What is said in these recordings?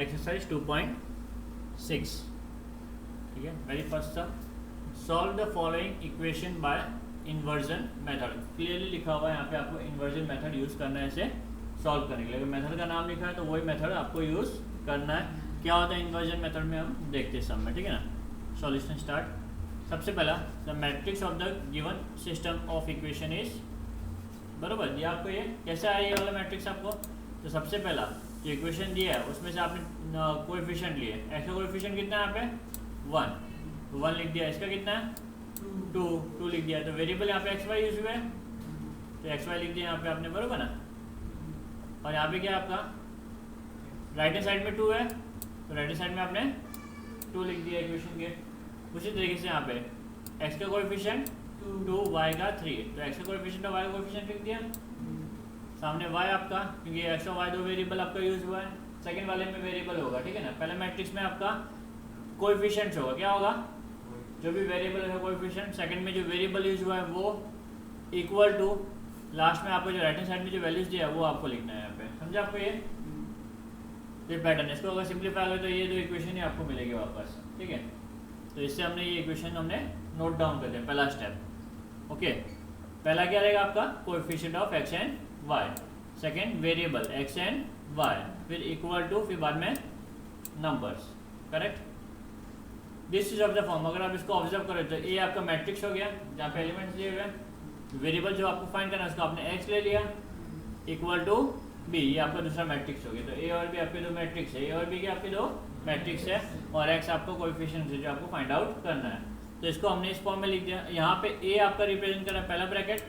Exercise 2.6, ठीक है। Very first sum, solve the following equation by inversion method. Clearly लिखा हुआ है यहाँ पे आपको इन्वर्जन मेथड यूज़ करना है इसे सॉल्व करने के लिए। अगर मेथड का नाम लिखा है तो वही मेथड आपको यूज़ करना है। क्या होता है इन्वर्जन मेथड में हम देखते हैं सम में, ठीक है ना। Solution start. सबसे पहला the matrix of the given system of equation is, बरोबर दिया आपको ये कैसे आया ये वाला मैट्रिक्स आपको। तो सबसे पहला जो इक्वेशन दिया है उसमें से आपने कोएफिशिएंट लिए। एक्स का कोएफिशिएंट कितना है यहाँ पे 1, तो 1 लिख दिया। इसका कितना है 2 लिख दिया। तो वेरिएबल यहाँ पे एक्स वाई यूज हुए हैं, तो एक्स वाई लिख दिया यहाँ पे आपने, बरोबर ना। और यहाँ पे क्या है आपका राइट हैंड साइड में 2 है, तो राइट हैंड साइड में आपने 2 लिख दिया इक्वेशन के। उसी तरीके से यहाँ पे एक्स का कोएफिशिएंट 2, वाई का 3, तो एक्स का कोएफिशिएंट और वाई का कोएफिशिएंट लिख दिया। सामने वाई आपका, क्योंकि एक्स और वाई दो वेरिएबल आपका यूज हुआ है, सेकंड वाले में वेरिएबल होगा, ठीक है ना। पहले मैट्रिक्स में आपका कोएफिशिएंट्स होगा, क्या होगा जो भी वेरिएबल है कोएफिशिएंट, सेकंड में जो वेरिएबल यूज हुआ है वो इक्वल टू लास्ट में आपको जो राइट हैंड साइड में जो वैल्यूज दिया है वो आपको लिखना है यहाँ पे। समझा आपको ये पैटर्न। इसको अगर सिंप्लीफाई करें तो ये दो इक्वेशन ही आपको मिलेगी वापस, ठीक है। तो इससे हमने ये इक्वेशन हमने नोट डाउन कर दिया, पहला स्टेप। ओके, पहला क्या रहेगा आपका coefficient of x and y, second variable x and y, फिर इक्वल टू, फिर बाद में numbers, correct. This is of the form. अगर आप इसको ऑब्जर्व करें तो ये आपका मैट्रिक्स हो गया जहाँ पे एलिमेंट्स दिए हुए हैं। वेरिएबल जो आपको फाइंड करना है उसको आपने एक्स ले लिया, इक्वल टू बी, ये आपका दूसरा मैट्रिक्स हो गया। तो ए और बी आपके दो मैट्रिक्स है, ए और बी के आपके दो मैट्रिक्स है, और एक्स आपको कोएफिशिएंट है जो आपको फाइंड आउट करना है। तो इसको हमने इस फॉर्म में लिख दिया। यहाँ पे ए आपका रिप्रेजेंट कर रहा है पहला ब्रैकेट,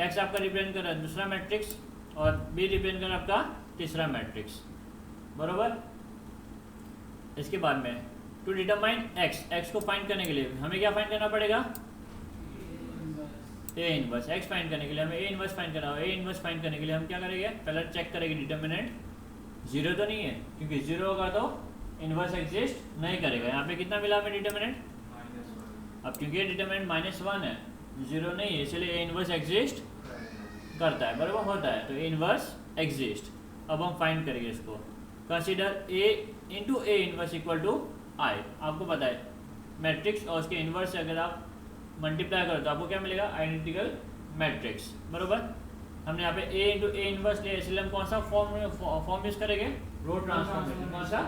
एक्स आपका रिप्रेजेंट कर रहा है दूसरा मैट्रिक्स, और बी रिप्रेजेंट कर रहा है आपका तीसरा मैट्रिक्स, बरोबर। इसके बाद में टू डिटरमाइन एक्स को फाइंड करने के लिए हमें क्या फाइंड करना पड़ेगा, ए इनवर्स। एक्स फाइंड करने के लिए हमें ए इनवर्स फाइंड करना होगा। ए इनवर्स फाइंड करने के लिए हम क्या करेंगे, पहले चेक करेंगे डिटर्मिनेंट 0 तो नहीं है, क्योंकि 0 होगा तो इनवर्स एग्जिस्ट नहीं करेगा। यहाँ पे कितना मिला हमें डिटर्मिनेंट, अब क्योंकि ये डिटर्मिनेंट -1 है, 0 नहीं है, इसलिए ए इनवर्स एग्जिस्ट करता है, बराबर होता है, तो ए इनवर्स एग्जिस्ट। अब हम फाइंड करेंगे इसको। Consider A into A inverse equal to I. आपको पता है मैट्रिक्स और उसके इनवर्स से अगर आप मल्टीप्लाई करो तो आपको क्या मिलेगा, आइडेंटिकल मैट्रिक्स, बरोबर। हमने यहाँ पे ए इंटू ए इनवर्स लिया, इसलिए हम कौन सा फॉर्म यूज करेंगे, रो ट्रांसफॉर्मेशन। कौन सा,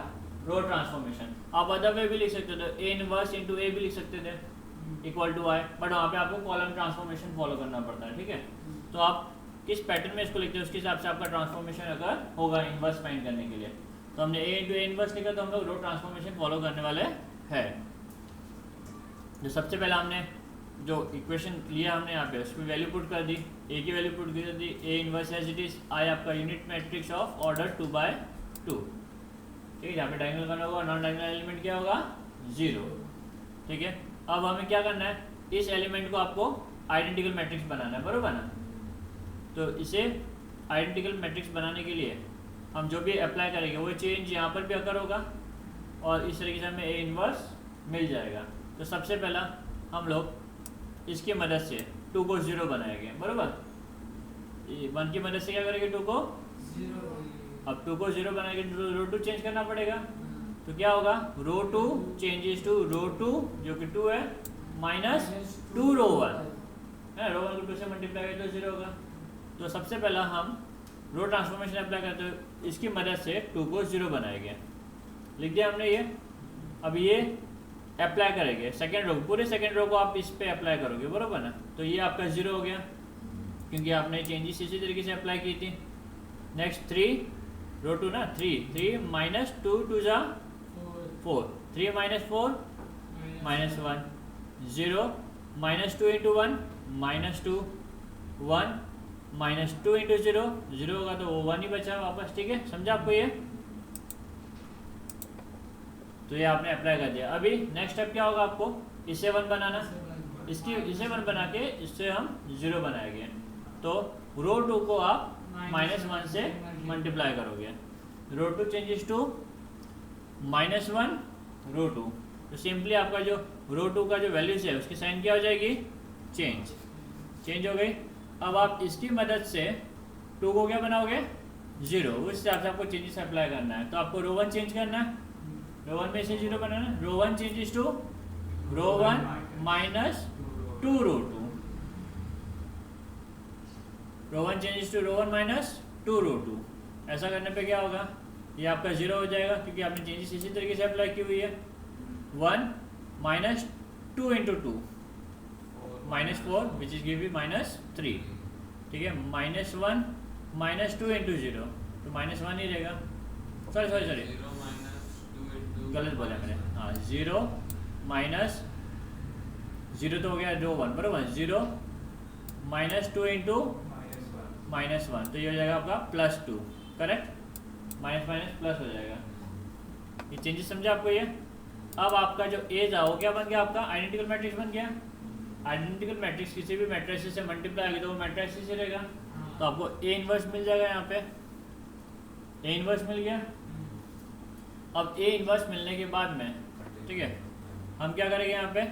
रो ट्रांसफॉर्मेशन। आप अदर वे भी लिख सकते थे, ए इनवर्स इंटू ए भी लिख सकते थे इक्वल टू आई, बट वहाँ पे आपको कॉलम ट्रांसफॉर्मेशन फॉलो करना पड़ता है, ठीक है। तो आप किस पैटर्न में इसको लिखते हैं उसके हिसाब से आपका ट्रांसफॉर्मेशन अगर होगा इनवर्स फाइंड करने के लिए। तो हमने ए इंटू ए इनवर्स लिखा, तो हम लोग रो ट्रांसफॉर्मेशन फॉलो करने वाले हैं। जो सबसे पहले हमने जो इक्वेशन लिया हमने यहाँ पे उसमें वैल्यू पुट कर दी, ए की वैल्यू पुट कर दी, A inverse as it is, I आपका यूनिट मैट्रिक्स ऑफ ऑर्डर 2/2, ठीक है। यहाँ पे डायगोनल करना होगा, नॉन डायगोनल एलिमेंट क्या होगा 0, ठीक है। अब हमें क्या करना है, इस एलिमेंट को आपको आइडेंटिकल मैट्रिक्स बनाना है, बरोबर ना। तो इसे आइडेंटिकल मैट्रिक्स बनाने के लिए हम जो भी अप्लाई करेंगे वो चेंज यहाँ पर भी अगर होगा, और इस तरीके से हमें ए इनवर्स मिल जाएगा। तो सबसे पहला हम लोग इसकी मदद से 2 को 0 बनाएंगे, बरोबर। 1 की मदद से क्या करेंगे, 2 को 0। अब 2 को 0 बनाएंगे, रो 2 चेंज करना पड़ेगा, तो क्या होगा, रो 2 चेंजेस टू रो 2 जो कि 2 है, -2 रो 1 है। रो 1 को 2 से मल्टीप्लाई करें तो 0 होगा। तो सबसे पहला हम रो ट्रांसफॉर्मेशन अप्लाई करते हैं, इसकी मदद से 2 को 0 बनाएंगे, लिख दिया हमने ये। अब ये अप्लाई करेंगे सेकेंड रो, पूरे सेकेंड रो को आप इस पे अप्लाई करोगे, बरोबर ना। तो ये आपका 0 हो गया, क्योंकि आपने चेंजेस इसी तरीके से अप्लाई की थी। नेक्स्ट 3 रो 2 ना, 3 -2 2 जा 4, 3 -4 -1 0, -2 इंटू 1 -2 1 -2 इंटू 0 0 होगा तो वो 1 ही बचा वापस, ठीक है। समझा आपको ये, तो ये आपने अप्लाई कर दिया। अभी नेक्स्ट स्टेप क्या होगा, आपको इसे 1 बनाना, इसे 1 बना के इससे हम 0 बनाएंगे। तो रो 2 को आप -1 से मल्टीप्लाई करोगे, रो 2 चेंजेस टू -1 रो 2। तो सिंपली आपका जो रो 2 का जो वैल्यूज है उसकी साइन क्या हो जाएगी, चेंज हो गई। अब आप इसकी मदद से 2 को क्या बनाओगे 0, उस हिसाब से आपको चेंजेस अप्लाई करना है। तो आपको रो 1 चेंज करना है, रो 1 में से 0 बनाना है। Row 1 changes to row 1 minus 2 row 2, row 1 changes to row 1 minus 2 row 2। ऐसा करने पे क्या होगा, ये आपका 0 हो जाएगा क्योंकि आपने चेंजेस इसी तरीके से अप्लाई की हुई है। 1 minus 2 into 2 minus 4 which is give you minus 3, ठीक है। माइनस 1 माइनस 2 इंटू 0 तो माइनस 1 ही रहेगा। सॉरी गलत बोला मैंने, हाँ 0 माइनस 0 तो हो गया रो 1 बराबर, 0 माइनस 2 इंटू माइनस 1 तो ये हो जाएगा आपका plus 2, correct. Minus minus plus हो जाएगा। ये चेंजेस समझा आपको ये। अब आपका जो एज आओ क्या बन गया, आपका आइडेंटिकल मैट्रिक्स बन गया। आइडेंटिकल मैट्रिक्स किसी भी मैट्रिक्स से मल्टीप्लाई होगी तो वो मैट्रिक्स से रहेगा। तो आपको ए इनवर्स मिल जाएगा, यहाँ पे ए इनवर्स मिल गया। अब ए इनवर्स मिलने के बाद में, ठीक है, हम क्या करेंगे यहाँ पे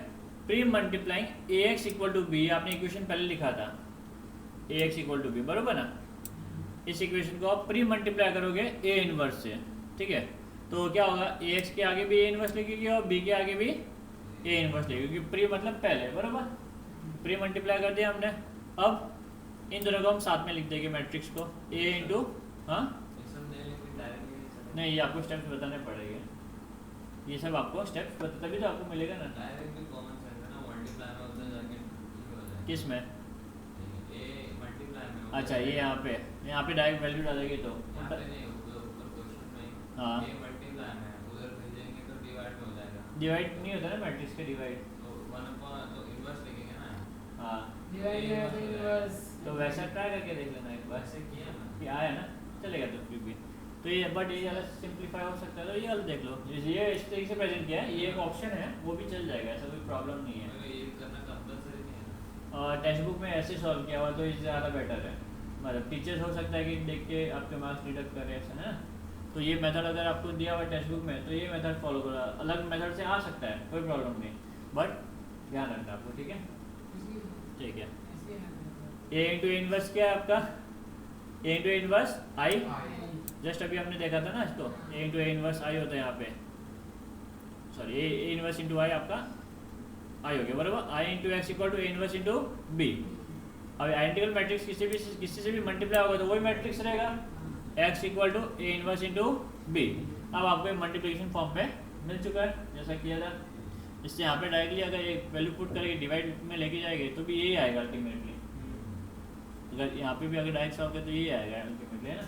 pre multiplying A x equal to b, आपने इक्वेशन पहले लिखा था a x equal to b बराबर ना। इस इक्वेशन को आप प्री मल्टीप्लाई करोगे ए इनवर्स से, ठीक है। तो क्या होगा, ए एक्स के आगे भी ए इनवर्स लिखेगी और बी के आगे भी ए इनवर्स लिखेगी, क्योंकि प्री मतलब पहले बराबर। प्री मल्टीप्लाई कर दिया हमने। अब इन दोनों को हम साथ में लिख देंगे मैट्रिक्स को, ए इंटू, हाँ नहीं ये आपको स्टेप्स बताने पड़ेंगे, ये सब आपको स्टेप्स बता तभी तो आपको मिलेगा ना। किस में, अच्छा ये यहाँ पे डायरेक्ट वैल्यू डालेंगे तो हाँ डिवाइड नहीं होता ना मैट्रिक्स के, डिवाइड हाँ तो वैसा ट्राई करके देख लेना एक बार कि आया ना, चलेगा तो फिर भी। तो ये बट ये ज़्यादा सिंप्लीफाई हो सकता है, तो ये वाला देख लो, ये इस तरीके से प्रेजेंट किया है, ये एक ऑप्शन है वो भी चल जाएगा, ऐसा कोई प्रॉब्लम नहीं है। टेक्स्ट बुक में ऐसे सॉल्व किया हुआ तो इससे ज़्यादा बेटर है, मतलब टीचर्स हो सकता है कि देख के आपके मार्क्स डिडक्ट करें, ऐसा है ना। तो ये मेथड अगर आपको दिया हुआ टेक्स्ट बुक में तो ये मेथड फॉलो करो, अलग मेथड से आ सकता है कोई प्रॉब्लम नहीं, बट ध्यान रखना आपको, ठीक है ठीक है। ए इंटू इनवर्स क्या है आपका, ए इंटू इनवर्स आई, जस्ट अभी हमने देखा था ना इसको, ए इंटू ए इनवर्स आई होता है यहाँ पे, sorry A inverse into I आपका आई हो गया बराबर। I into X equal to A inverse into B. अब आइडेंटिकल मैट्रिक्स किसी से भी मल्टीप्लाई होगा तो वही मैट्रिक्स रहेगा, X equal to A inverse into B. अब आपको मल्टीप्लिकेशन फॉर्म में मिल चुका है जैसा किया था। इससे यहाँ पे डायरेक्टली अगर एक वैल्यू पुट करेंगे डिवाइड में लेके जाएंगे तो भी यही आएगा अल्टीमेटली। अगर यहाँ पे भी अगर डायरेक्ट सॉल्व करें तो यही आएगा अल्टीमेटली, है ना।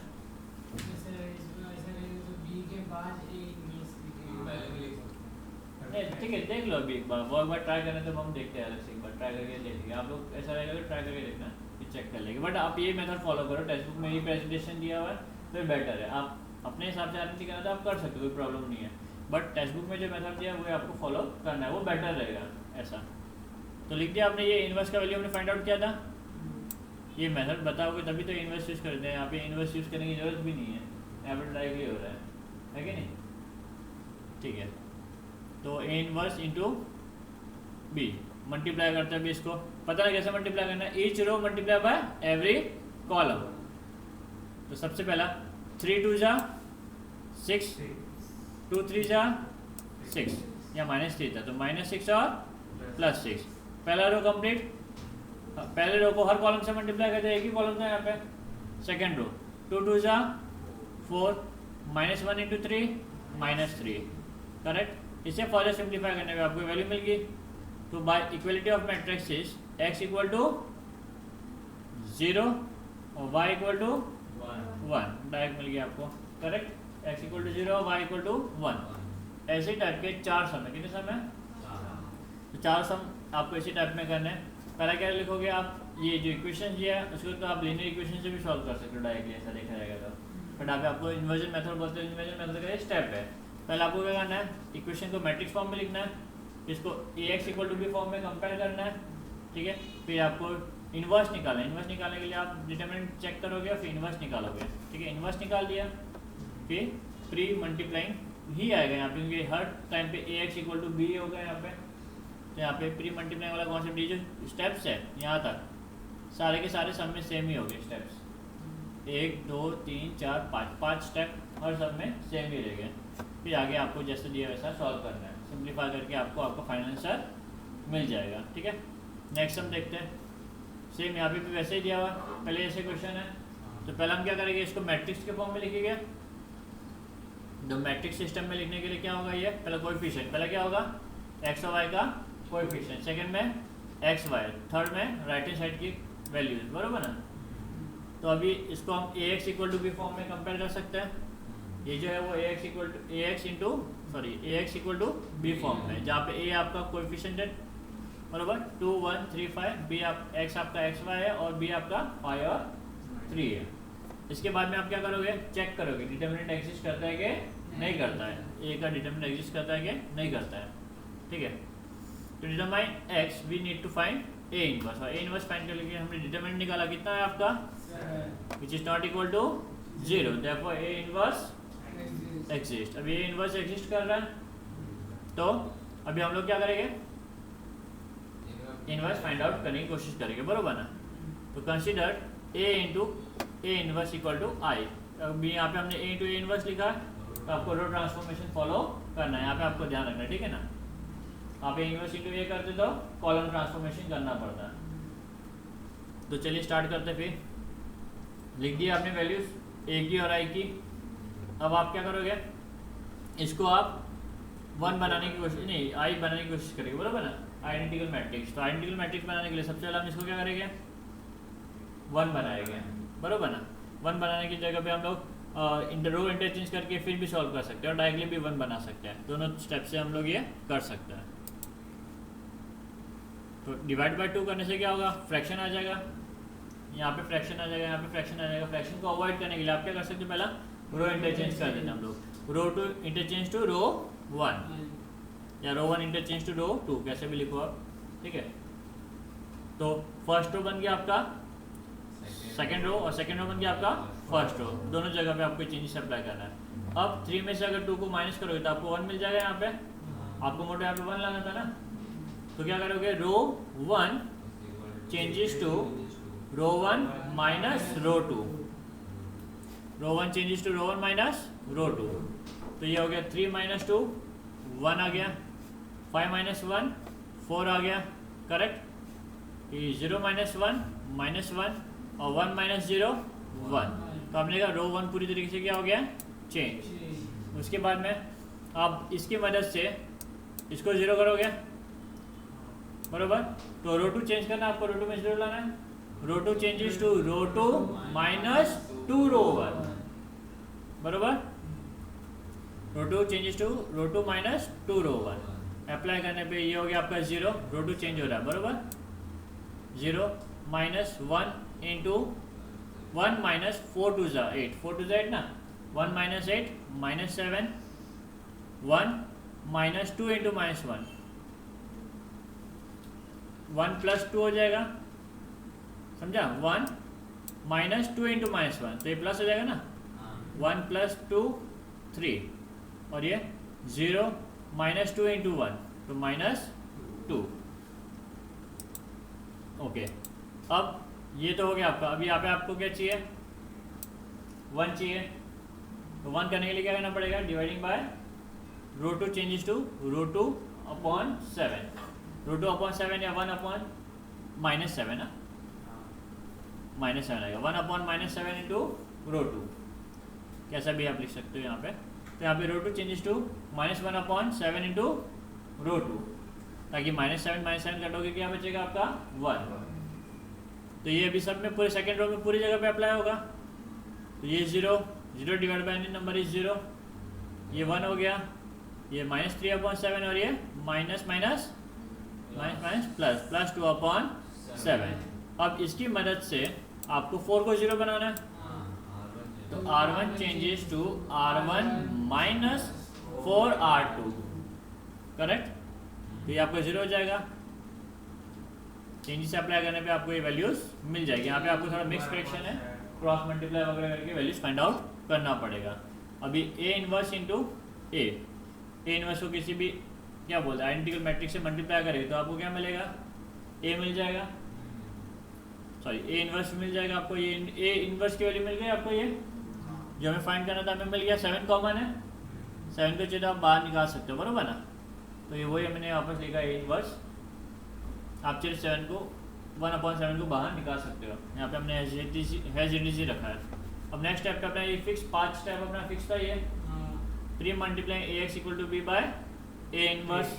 ठीक है देख लो अभी एक बार, वो एक बार ट्राई करने तो हम देखते हैं अलग से, एक बार ट्राई करके देखेंगे। आप लोग ऐसा रहेगा तो ट्राई करके देखना, फिर चेक कर लेंगे। बट आप ये मेथड फॉलो करो, टेक्स्ट बुक में ये प्रेजेंटेशन दिया हुआ है तो ये बेटर है। आप अपने हिसाब से आरएनसी करना तो आप कर सकते हो, कोई प्रॉब्लम नहीं है, बट टेक्स्ट बुक में जो मेथड दिया है वो आपको फॉलो करना है, वो बेटर रहेगा ऐसा। तो लिख दिया आपने, ये इनवर्स का वैल्यू हमने फाइंड आउट किया था, ये मेथड बताओगे तभी तो इनवर्स यूज़ करते हैं। यहाँ पे इनवर्स यूज़ करने की जरूरत भी नहीं है, यहाँ पर डायरेक्टली हो रहा है कि नहीं, ठीक है। तो A inverse into B multiply करते हैं अभी इसको, पता है कैसे मल्टीप्लाई करना है, each row multiply by every column. तो सबसे पहला 3 2 जा 6, 2 3 जा 6, या -3 था तो -6 और +6। पहला रो कंप्लीट, पहले रो को हर कॉलम से मल्टीप्लाई करते हैं, एक ही कॉलम था यहाँ पे। सेकेंड रो 2 2 जा 4, -1 इंटू 3 -3, करेक्ट। इसे फर्दर सिंप्लीफाई करने में आपको वैल्यू मिल गई। तो by equality of matrices x equal to 0 और y इक्वल टू 1 डायरेक्ट मिल गया आपको, करेक्ट। x इक्वल टू 0 और y इक्वल टू 1। ऐसे टाइप के 4 सम है, कितने सम है, तो 4 सम आपको इसी टाइप में करने हैं। पहला क्या लिखोगे आप, ये जो इक्वेशन दिया है उसको तो आप लीनियर इक्वेशन से भी सॉल्व कर सकते हो डायरेक्टली, ऐसा देखा जाएगा तो। बट आप आपको इन्वर्जन मेथड बोलते हैं, इन्वर्जन मेथड का स्टेप है। पहले आपको क्या करना है, इक्वेशन को मैट्रिक्स फॉर्म में लिखना है, इसको A x equal to B form में कंपेयर करना है, ठीक है। फिर आपको इन्वर्स निकालना है, इन्वर्स निकालने के लिए आप डिटरमिनेंट चेक करोगे और फिर इन्वर्स निकालोगे, ठीक है। इन्वर्स निकाल दिया, फिर प्री मल्टीप्लाइंग ही आएगा यहाँ पे, क्योंकि हर टाइम पे ए एक्स इक्वल टू बी होगा यहाँ पे। तो यहाँ पे प्री मल्टीप्लाइंग वाला कॉन्सेप्ट, ये जो स्टेप्स है यहाँ तक सारे के सारे सम में सेम ही हो गए स्टेप्स, 1 2 3 4 5 5 स्टेप और सब में सेम ही रहेगा। फिर आगे आपको जैसे दिया वैसा सॉल्व करना है, सिंप्लीफाई करके आपको आपका फाइनल आंसर मिल जाएगा। ठीक है, नेक्स्ट हम देखते हैं। सेम यहाँ पे भी वैसे ही दिया हुआ है, पहले ऐसे क्वेश्चन है तो पहले हम क्या करेंगे, इसको मैट्रिक्स के फॉर्म में लिखेंगे। तो मैट्रिक्स सिस्टम में लिखने के लिए क्या होगा, ये पहले कोएफिशिएंट, पहले क्या होगा एक्स और वाई का कोएफिशिएंट, सेकंड में एक्स वाई, थर्ड में राइट हैंड साइड की वैल्यूज, बरोबर ना। तो अभी इसको हम A x equal to B form में कंपेयर कर सकते हैं। ये जो है वो A x equal to A x equal to B form में, जहाँ पे ए आपका कोएफिशिएंट है, बरोबर 2 1 3 5, बी आप एक्स आपका एक्स वाई है और बी आपका 5 और 3 है। इसके बाद में आप क्या करोगे, चेक करोगे डिटरमिनेंट एग्जिस्ट करता है कि नहीं करता है, ए का डिटरमिनेंट एग्जिस्ट करता है कि नहीं करता है। ठीक है, तो determine X we need to find A inverse, और ए इनवर्स फाइंड करने के लिए हमने डिटरमिनेंट निकाला कितना है आपका, which is not equal to 0, therefore A inverse exist. अभी ए इनवर्स एग्जिस्ट कर रहा है, तो अभी हम लोग क्या करेंगे, इनवर्स फाइंड आउट करने की कोशिश करेंगे, बरोबर ना। तो consider A into A inverse equal to I. अभी यहाँ पे हमने ए इंटू ए इनवर्स लिखा है, तो आपको रो ट्रांसफॉर्मेशन फॉलो करना है, यहाँ पे आपको ध्यान रखना है। ठीक है ना, आप ए इनवर्स इंटू ए करते तो कॉलम ट्रांसफॉर्मेशन करना पड़ता है। तो चलिए स्टार्ट करते, फिर लिख दिया आपने वैल्यूज ए की और आई की। अब आप क्या करोगे, इसको आप 1 बनाने की कोशिश, नहीं आई बनाने की कोशिश करेंगे, बरोबर ना, आइडेंटिकल मैट्रिक्स। तो आइडेंटिकल मैट्रिक्स बनाने के लिए सबसे पहले हम इसको क्या करेंगे, 1 बनाएंगे, बरोबर ना। 1 बनाने की जगह पे हम लोग रो इंटरचेंज करके फिर भी सॉल्व कर सकते हैं और डायरेक्टली भी 1 बना सकते हैं, दोनों स्टेप से हम लोग ये कर सकते हैं। तो डिवाइड बाय 2 करने से क्या होगा, फ्रैक्शन आ जाएगा, यहाँ पे फ्रैक्शन आ जाएगा, यहाँ पे फ्रैक्शन आ जाएगा। फ्रैक्शन को अवॉइड करने के लिए आप क्या कर सकते हैं, पहला रो इंटरचेंज कर देते हैं हम लोग, रो टू इंटरचेंज टू रो 1 या रो 1 इंटरचेंज टू रो 2, कैसे भी लिखो आप। ठीक है, तो फर्स्ट रो बन गया आपका सेकंड रो और सेकंड रो बन गया आपका फर्स्ट रो, दोनों जगह पे आपको चेंजेस अप्लाई करना है। अब 3 में से अगर 2 को माइनस करोगे तो आपको 1 मिल जाएगा, यहाँ पे आपको मोटा यहाँ पे 1 लाना था ना। तो क्या करोगे, row 1 changes to row 1 minus row 2, row 1 changes to row 1 minus row 2। तो ये हो गया 3 माइनस 2 1 आ गया, 5 माइनस 1 4 आ गया, करेक्ट। ये 0 माइनस 1 माइनस 1 और 1 माइनस 0 1। तो आपने कहा रो 1 पूरी तरीके से क्या हो गया, चेंज। उसके बाद में आप इसकी मदद से इसको 0 करोगे, बरोबर। तो रो 2 चेंज करना, आपको रो 2 में 0 लाना है। Row 2 changes to row 2 minus 2 row 1, बरोबर। Row 2 changes to row 2 minus 2 row 1। Apply करने पे ये हो गया आपका 0, रो 2 चेंज हो रहा है, बरोबर। 0 माइनस 1 इंटू 1 माइनस 4 टू ज़ा 8, 4 टू ज़ा 8 ना, 1 minus 8 minus 7, 1 minus 2 into minus 1, 1 plus 2 हो जाएगा, समझा। 1 माइनस 2 इंटू माइनस 1, तो ये प्लस हो जाएगा ना, 1 प्लस 2 3, और ये 0 माइनस 2 इंटू 1, तो माइनस 2। ओके, अब ये तो हो गया आपका। अभी यहाँ पे आपको क्या चाहिए, 1 चाहिए। तो 1 करने के लिए क्या करना पड़ेगा, dividing by row 2 changes to row 2 upon 7, row 2 upon 7 या 1 अपॉन माइनस 7 ना, माइनस 7 आएगा, 1 अपॉन माइनस 7 इंटू रो 2, कैसा भी आप लिख सकते हो यहाँ पे। तो यहाँ पे row 2 changes to minus 1 upon 7 into row 2, ताकि माइनस 7 कटोगे क्या बचेगा आपका 1। तो ये अभी सब में पूरे सेकंड रो में पूरी जगह पे अप्लाई होगा। तो ये 0 divide by any number is 0, ये 1 हो गया, ये माइनस 3 अपॉन 7 और ये minus minus minus minus plus plus 2 upon 7। अब इसकी मदद से आपको 4 को 0 बनाना है, तो R1 changes to R1 minus 4R2, correct. तो ये आपका 0 हो जाएगा, चेंजेस अप्लाई करने पे आपको ये वैल्यूज मिल जाएगी। यहाँ पे आपको थोड़ा मिक्स फ्रैक्शन है, क्रॉस मल्टीप्लाई वगैरह करके वैल्यूज फाइंड आउट करना पड़ेगा। अभी A inverse into A inverse को किसी भी क्या बोलते हैं आइडेंटिकल मैट्रिक्स से मल्टीप्लाई करेंगे तो आपको क्या मिलेगा, ए मिल जाएगा। सॉरी ए इन्वर्स मिल जाएगा आपको, ये ए इन्वर्स की वैल्यू मिल गई आपको, ये जो हमें फाइंड करना था हमें मिल गया। 7 कॉमन है, 7 को चाहिए आप बाहर निकाल सकते हो, बरोबर ना। तो ये वही मैंने वापस लिखा ए इन्वर्स, आप चाहिए 7 को 1/7 को बाहर निकाल सकते हो। यहाँ पे हमने हैज रखा है। अब नेक्स्ट स्टेप पे अपना ये फिक्स 5 स्टेप अपना फिक्स था ये 3 multiplying A x equal to B by A inverse,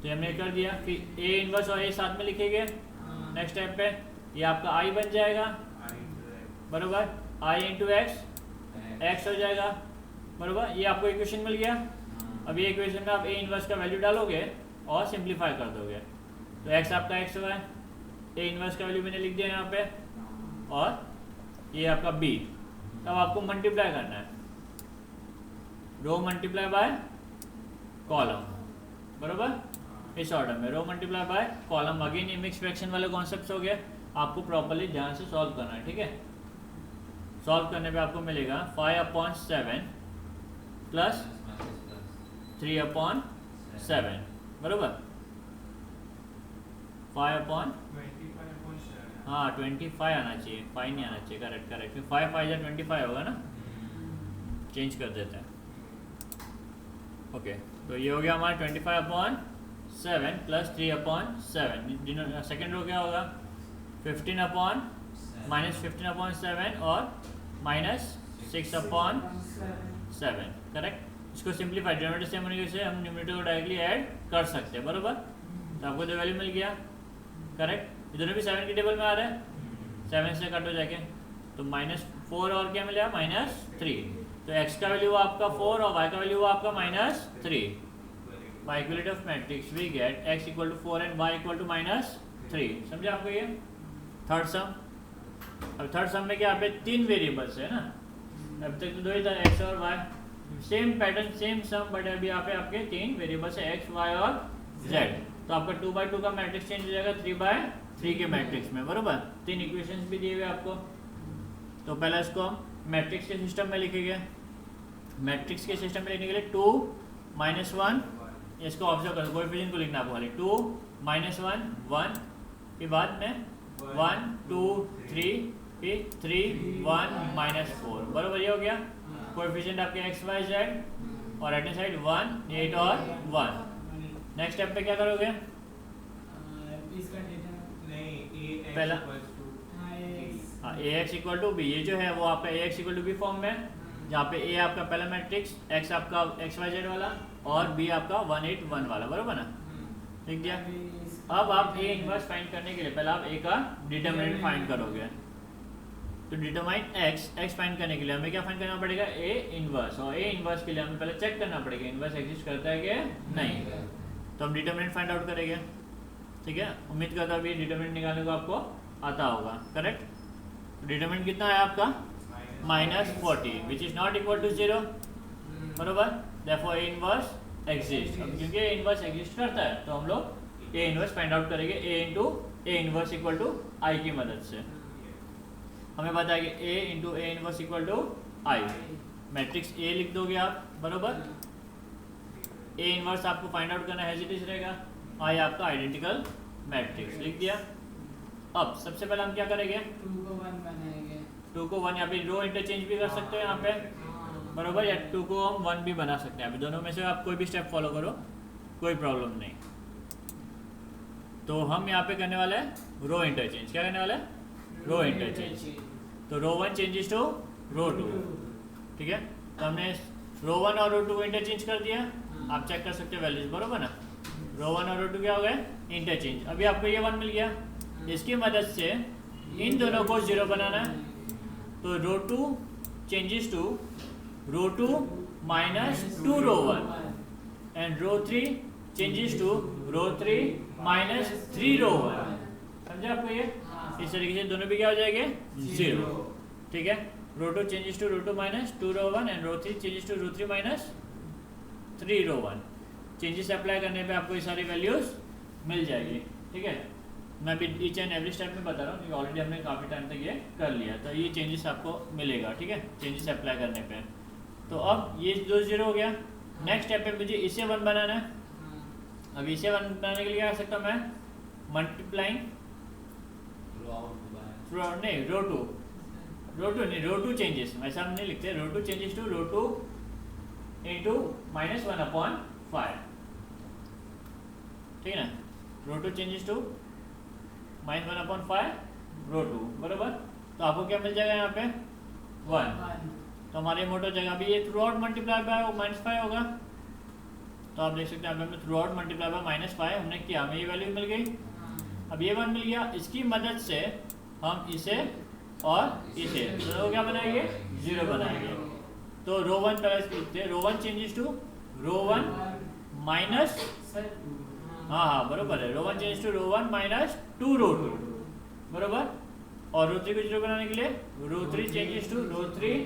तो हमने कर दिया। फिर ए इन्वर्स और ए साथ में लिखेंगे। नेक्स्ट स्टेप पे ये आपका आई बन जाएगा, बरोबर, आई इंटू एक्स हो जाएगा, बरोबर। ये आपको इक्वेशन मिल गया। अब ये इक्वेशन में आप ए इन्वर्स का वैल्यू डालोगे और सिंप्लीफाई कर दोगे, तो एक्स आपका एक्स हुआ है, ए इन्वर्स का वैल्यू मैंने लिख दिया यहाँ पे, और ये आपका बी। अब आपको मल्टीप्लाई करना है, रो मल्टीप्लाई बाय कॉलम, बरोबर, इस ऑर्डर में रो मल्टीप्लाई बाय कॉलम। अगेन ये मिक्स फ्रैक्शन वाले कॉन्सेप्ट्स हो गए, आपको प्रॉपर्ली ध्यान से सॉल्व करना है, ठीक है। सॉल्व करने पे आपको मिलेगा 5/7 प्लस 3/7, बरोबर, 5 हाँ 25 आना चाहिए, 5 नहीं आना चाहिए, करेक्ट करेक्ट, 5 5 या 25 होगा ना, चेंज कर देते हैं। ओके, तो ये हो गया हमारा 25/7 प्लस 3/7। सेकेंड रो क्या होगा 15/-15/7 और -6/7, करेक्ट। इसको सिंप्लीफाई डिनोमिनेटर सेम होने से हम न्यूमरेटर को डायरेक्टली ऐड कर सकते हैं, बरोबर। तो आपको जो वैल्यू मिल गया, करेक्ट, इधर भी 7 की टेबल में आ रहा है, 7 से कट हो जाके, तो -4 और क्या मिलेगा -3। तो x का वैल्यू हुआ आपका 4 और y का वैल्यू हुआ आपका -3। By equality of matrix we get x equal to 4 and y equal to -3। समझे आपको ये थर्ड सम। अब थर्ड सम में क्या यहाँ पे 3 वेरिएबल्स है ना, अब तक तो 2 ही था x और y, same pattern same sum, but अभी यहाँ पे आपके 3 वेरिएबल्स है x, y और z। तो आपका 2/2 का मैट्रिक्स चेंज हो जाएगा 3/3 के मैट्रिक्स में, बरोबर। 3 इक्वेशंस भी दिए हुए आपको। तो पहले इसको हम मैट्रिक्स के सिस्टम में लिखेंगे। मैट्रिक्स के सिस्टम में लिखने के लिए 2 -1, इसको ऑब्जर्व करो, कोएफिशिएंट को लिखना आपको खाली 2 -1 1 के बाद में 1 2 3 फिर 3 1 -4, बरोबर, ये हो गया। कोएफिशिएंट आपके x y z और राइट हैंड साइड 1 8 और 1। नेक्स्ट स्टेप पे क्या करोगे, पहला ax इक्वल टू बी, ये जो है वो आपका ax equal to B form में, जहाँ पे a आपका पहला मैट्रिक्स, x आपका x y z वाला और b आपका 1 8 1 वाला, बरोबर ना, लिख दिया। अब आप a इन्वर्स फाइंड करने के लिए पहले आप a का डिटरमिनेंट फाइंड करोगे। तो डिटरमाइन x फाइंड करने के लिए हमें क्या फाइंड करना पड़ेगा, a इन्वर्स, और a इन्वर्स के लिए हमें पहले चेक करना पड़ेगा इन्वर्स एग्जिस्ट करता है कि नहीं। तो हम डिटरमिनेंट फाइंड आउट करेंगे, ठीक है। उम्मीद करता हूँ ये डिटरमिनेंट निकालने को आपको आता होगा, करेक्ट। डिटरमिनेंट कितना है आपका -40 which is not equal to 0, बरोबर। Therefore a inverse exist. अब क्योंकि a इन्वर्स एग्जिस्ट करता है तो हम लोग a इन्वर्स फाइंड आउट करेंगे a into a inverse equal to i की मदद से। हमें पता है कि a into a inverse equal to i, matrix a लिख दोगे आप, बरोबर। a इन्वर्स आपको फाइंड आउट करना हेजिटेज रहेगा, i आपका आइडेंटिकल मैट्रिक्स, लिख दिया। अब सबसे पहले हम क्या करेंगे, 2 को 1 बनाएंगे, 2 को 1 या फिर रो इंटरचेंज भी कर सकते हो यहाँ पे, बरोबर, या 2 को हम 1 भी बना सकते हैं। अभी दोनों में से आप कोई भी स्टेप फॉलो करो, कोई प्रॉब्लम नहीं। तो हम यहाँ पे करने वाले हैं रो इंटरचेंज। क्या करने वाले हैं, रो इंटरचेंज। तो रो 1 चेंजेस टू रो 2, ठीक है। तो हमने रो 1 और रो 2 को इंटरचेंज कर दिया, आप चेक कर सकते हो वैल्यूज, बरोबर ना। रो 1 और रो 2 क्या हो गए, इंटरचेंज। अभी आपको ये 1 मिल गया, इसकी मदद से इन दोनों को 0 बनाना है। तो row 2 changes to row 2 -2 row 1 and row 3 changes to row 3 -3 row 1। समझे आपको ये, इस तरीके से दोनों भी क्या हो जाएंगे 0, ठीक है। Row 2 changes to row 2 -2 row 1 and row 3 changes to row 3 -3 row 1। Changes apply करने पे आपको ये सारी वैल्यूज मिल जाएगी, ठीक है। मैं अभी ईच एंड एवरी स्टेप में बता रहा हूँ क्योंकि ऑलरेडी हमने काफ़ी टाइम तक ये कर लिया, तो ये चेंजेस आपको मिलेगा, ठीक है, चेंजेस अप्लाई करने पे। तो अब ये 2 0 हो गया। नेक्स्ट स्टेप पे मुझे इसे 1 बनाना है। अब इसे 1 बनाने के लिए क्या कर सकता हूँ मैं, मल्टीप्लाइंग नहीं रो टू नहीं, रो टू चेंजेस, ऐसा हम नहीं लिखते, row two changes to row two into -1/5, ठीक है ना, row two changes to -1/5 row two, बराबर। तो आपको क्या मिल जाएगा यहाँ पे 1, तो हमारे मोटो जगह भी ये थ्रू आउट मल्टीप्लाई बाय -5 होगा। तो आप देख सकते हैं हमने थ्रू आउट मल्टीप्लाई बाय -5 हमने किया, हमें ये वैल्यू मिल गई। अब ये 1 मिल गया, इसकी मदद से हम इसे और इसे तो क्या बनाएंगे 0 बनाएंगे। तो रो 1 पहले लिखते हैं, रो 1 चेंजेस टू रो 1 माइनस, हाँ बरोबर है, row 1 changes to row 1 minus 2 row 2, बरोबर। और रो 3 को 0 बनाने के लिए रो 3 चेंजेस टू रो 3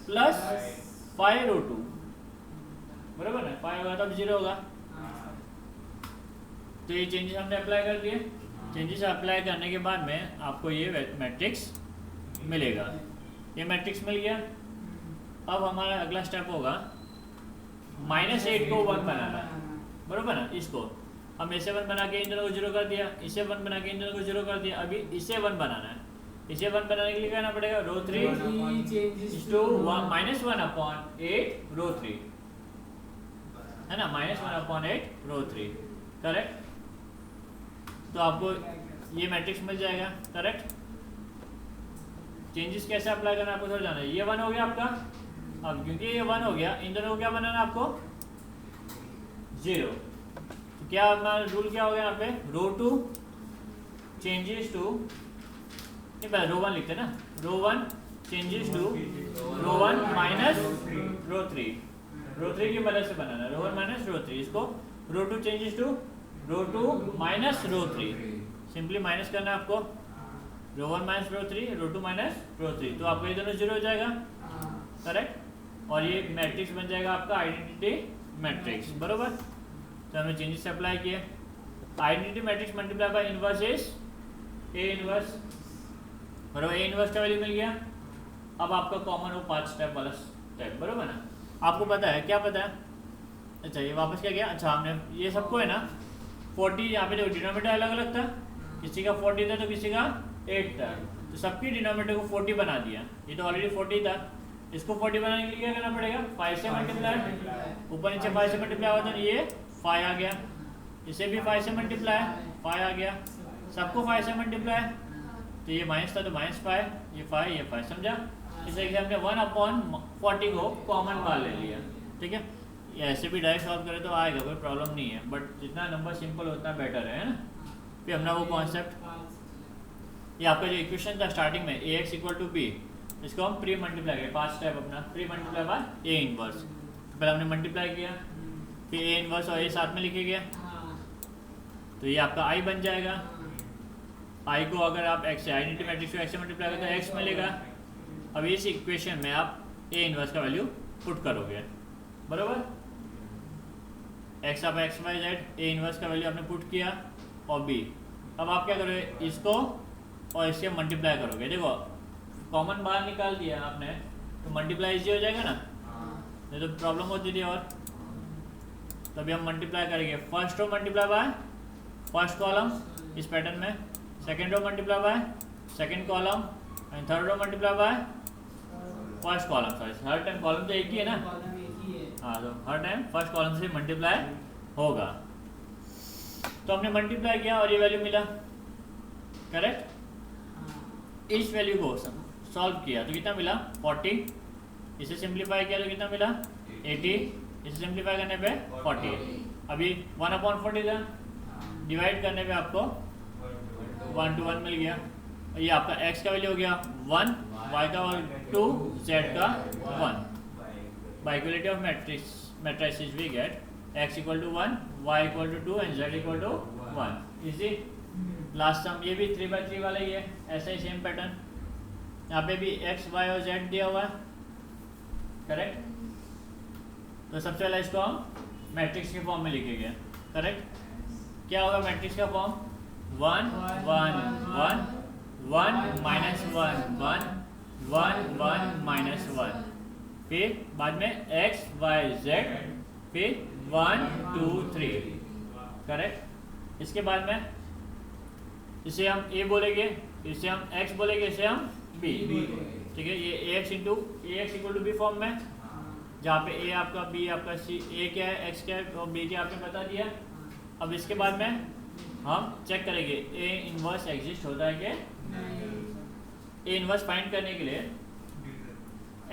प्लस 5 रो 2, बरोबर है, 5 होगा तब 0 होगा। तो ये चेंजेस हमने अप्लाई कर दिए। चेंजेस अप्लाई करने के बाद में आपको ये मैट्रिक्स मिलेगा, ये मैट्रिक्स मिल गया। अब हमारा अगला स्टेप होगा -8 को 1 बनाना, बरोबर ना। इसको हम इसे 1 बना के इन दोनों को 0 कर दिया, इसे 1 बना के इन दोनों को 0 कर दिया। अभी इसे 1 बनाना है, इसे 1 बनाने के लिए क्या करना पड़ेगा, रो 3 टू -1/8 रो 3, है ना, -1/8 रो 3, करेक्ट। तो आपको ये मैट्रिक्स मिल जाएगा, करेक्ट। चेंजेस कैसे अप्लाई करना आपको थोड़ा जाना है। ये 1 हो गया आपका, अब क्योंकि ये 1 हो गया, इन दोनों को क्या बनाना है आपको 0। तो क्या हमारा रूल क्या हो गया यहाँ पे, रो 2 चेंजेस टू, नहीं पहले रो 1 लिखते हैं ना, row 1 changes to row 1 minus row 3, row 3 की मदद से बनाना है, रो 1 माइनस रो 3। इसको row 2 changes to row 2 minus row 3, simply minus करना है आपको, रो 1 माइनस रो 3, रो 2 माइनस रो 3। तो आपको ये दोनों 0 हो जाएगा, करेक्ट। और ये मैट्रिक्स बन जाएगा आपका आइडेंटिटी मैट्रिक्स, बरोबर। तो हमने चेंजेस अप्लाई किए। Identity matrix multiply by inverse is A inverse, बरोबर। ए इनवर्स का वैल्यू मिल गया। अब आपका कॉमन हो 5 स्टेप वाला स्टेप, बरोबर ना। आपको पता है, क्या पता है, अच्छा ये वापस क्या गया, अच्छा हमने ये सबको है ना 40, यहाँ पे देखो डिनोमिनेटर अलग अलग था, किसी का 40 था तो किसी का 8 था, तो सबकी डिनोमिनेटर को 40 बना दिया। ये तो ऑलरेडी 40 था, इसको 40 बनाने के लिए क्या करना पड़ेगा, 5 से मल्टीप्लाई, ऊपर नीचे 5 से मल्टीप्लाई हुआ था, ये 5 आ गया, इसे भी 5 से मल्टीप्लाई 5 आ गया, सबको 5 से मल्टीप्लाई, तो ये माइनस था तो -5, ये 5 ये 5, समझा। इस तरीके से हमने 1/40 को कॉमन बाहर ले लिया, ठीक है। ये ऐसे भी डायरेक्ट सॉल्व करें तो आएगा, कोई प्रॉब्लम नहीं है, बट जितना नंबर सिंपल उतना बेटर है ना। फिर हमने वो कॉन्सेप्ट, ये आपका जो इक्वेशन था स्टार्टिंग में ax = b, इसको हम प्री मल्टीप्लाई करें, 5 स्टेप अपना pre multiply by A inverse. पहले हमने मल्टीप्लाई किया, फिर ए इनवर्स और ए साथ में लिखे गया, तो ये आपका i बन जाएगा। i को अगर आप x से आइडेंटिटी मैट्रिक्स को x से मल्टीप्लाई करें तो x मिलेगा। अब इस इक्वेशन में आप ए इनवर्स का वैल्यू पुट करोगे, बराबर। x आप x y z A inverse का वैल्यू आपने पुट किया और b। अब आप क्या करोगे, इसको और इससे मल्टीप्लाई करोगे। देखो कॉमन बाहर निकाल दिया आपने तो मल्टीप्लाई इजी हो जाएगा ना, नहीं तो प्रॉब्लम होती थी। और तो अभी हम मल्टीप्लाई करेंगे, first row multiply by first column इस पैटर्न में, second row multiply by second column and third row multiply by first column. Sorry, हर टाइम कॉलम तो एक ही है ना, हाँ, तो हर टाइम फर्स्ट कॉलम से मल्टीप्लाई होगा। तो हमने मल्टीप्लाई किया और ये वैल्यू मिला, करेक्ट। इस वैल्यू को सॉल्व किया तो कितना मिला 40, इसे सिंप्लीफाई किया तो कितना मिला 80, इसे सिंप्लीफाई करने पे 40। अभी 1/40 था, डिवाइड करने पे आपको 1 to 1 मिल गया। ये आपका x का वैल्यू हो गया 1, y का 2, z का 1। By equality of matrices we get x = 1, y = 2 and z = 1। Easy. Last सम ये भी 3/3 वाला ही है, ऐसा ही सेम पैटर्न, यहाँ पे भी x, y और z दिया हुआ है, करेक्ट। तो सबसे पहले इसको हम मैट्रिक्स के फॉर्म में लिखेंगे, करेक्ट। क्या होगा मैट्रिक्स का फॉर्म, 1 1 1 1 -1 1 1 1 -1, फिर बाद में x y z, फिर 1 2 3, करेक्ट। इसके बाद में इसे हम a बोलेंगे, इसे हम x बोलेंगे, इसे हम b, ठीक है। ये ax into ax equal to B form में, जहाँ पे a आपका, b आपका, c, a क्या है, x क्या है और b क्या आपने बता दिया। अब इसके बाद में हम चेक करेंगे a इनवर्स एग्जिस्ट होता है कि a इनवर्स फाइंड करने के लिए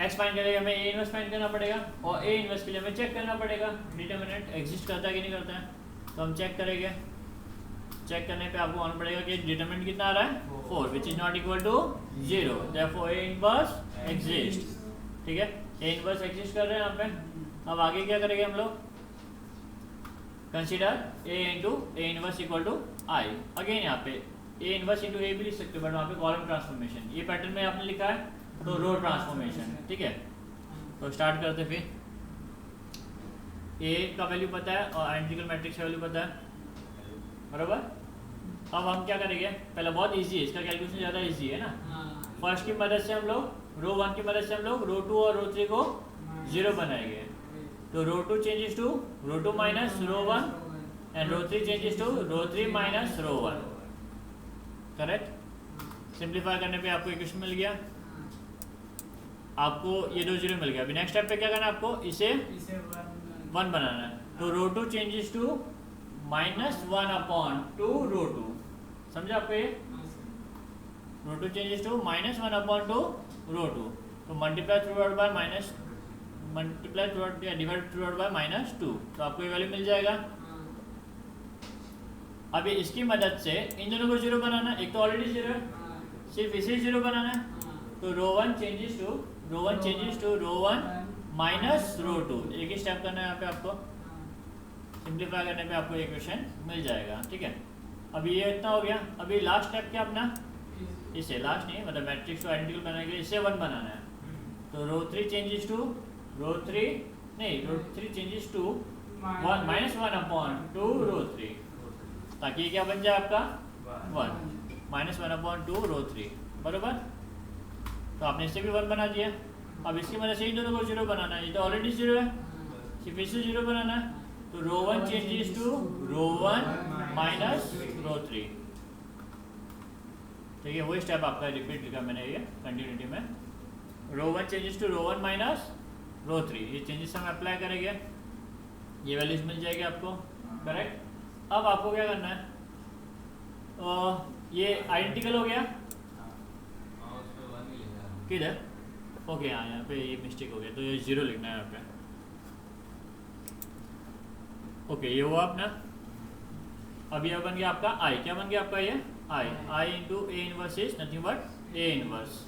x फाइंड करेंगे, हमें a इनवर्स फाइंड करना पड़ेगा और a इनवर्स के लिए हमें चेक करना पड़ेगा डिटरमिनेंट एग्जिस्ट करता है कि नहीं करता है। तो हम चेक करेंगे, चेक करने पे आपको आना पड़ेगा कि डिटरमिनेंट कितना आ रहा है 4 which is not equal to 0, therefore a inverse exist, ठीक है। a इनवर्स एग्जिस्ट कर रहे हैं यहाँ पे। अब आगे क्या करेंगे हम लोग, consider a into A inverse equal to I. Again यहाँ पे a इनवर्स इंटू ए भी लिख सकते हो, बट वहाँ पे कॉलम ट्रांसफॉर्मेशन, ये पैटर्न में आपने लिखा है तो रो ट्रांसफॉर्मेशन, ठीक है। तो स्टार्ट करते फिर, a का वैल्यू पता है और आइडेंटिकल मैट्रिक्स का वैल्यू पता है, बराबर। अब हम क्या करेंगे, पहले बहुत इजी है, इसका कैलकुलेशन ज़्यादा इजी है ना। फर्स्ट की मदद से हम लोग रो 1 की मदद से हम लोग रो 2 और रो 3 को 0 बनाएंगे। तो row 2 changes to row 2 minus row 1 and row 3 changes to row 3 minus row 1, correct. Simplify करने पे आपको इक्वेशन मिल गया, आपको ये 2 0 मिल गया। अभी नेक्स्ट स्टेप पे क्या करना है, आपको इसे 1 बनाना है। तो row 2 changes to minus 1 upon 2 row 2, समझा आपको ये। Row 2 changes to minus 1 upon 2 row 2, तो multiply throughout by minus, multiply throughout या divide throughout by minus 2, तो आपको ये वैल्यू मिल जाएगा। अभी इसकी मदद से इन दोनों को 0 बनाना, एक तो ऑलरेडी 0 है, सिर्फ इसे 0 बनाना है। तो row 1 changes to row 1 minus row 2, एक ही स्टेप करना है यहाँ पे आपको। सिंप्लीफाई करने पे आपको इक्वेशन मिल जाएगा, ठीक है। अभी ये इतना हो गया। अभी लास्ट स्टेप क्या अपना, इसे लास्ट नहीं मतलब मैट्रिक्स को आइडेंटिकल बनाने के लिए इसे 1 बनाना है। तो row 3 changes to row 3 changes to minus 1 upon 2 row 3, ताकि ये क्या बन जाए आपका 1 माइनस 1 अपॉन 2 रो 3, बराबर। तो आपने इससे भी 1 बना दिया। अब इसकी मदद से इन दोनों को 0 बनाना है, ये तो ऑलरेडी 0 है, सिर्फ इसे 0 बनाना है। तो row 1 changes to row 1 minus row 3, ठीक है। वही स्टेप आपका रिपीट लिखा मैंने ये कंटिन्यूटी में, row 1 changes to row 1 minus row 3, ये चेंजेस हम अप्लाई करेंगे, ये वैल्यूज मिल जाएगी आपको, करेक्ट। अब आपको क्या करना है, ये आइडेंटिकल हो गया किधर, ओके हाँ यहाँ पे ये मिस्टेक हो गया, तो ये 0 लिखना है यहाँ पे, ओके ये हुआ अपना। अब यह बन गया आपका आई, क्या बन गया आपका ये I into A inverse is nothing but A inverse,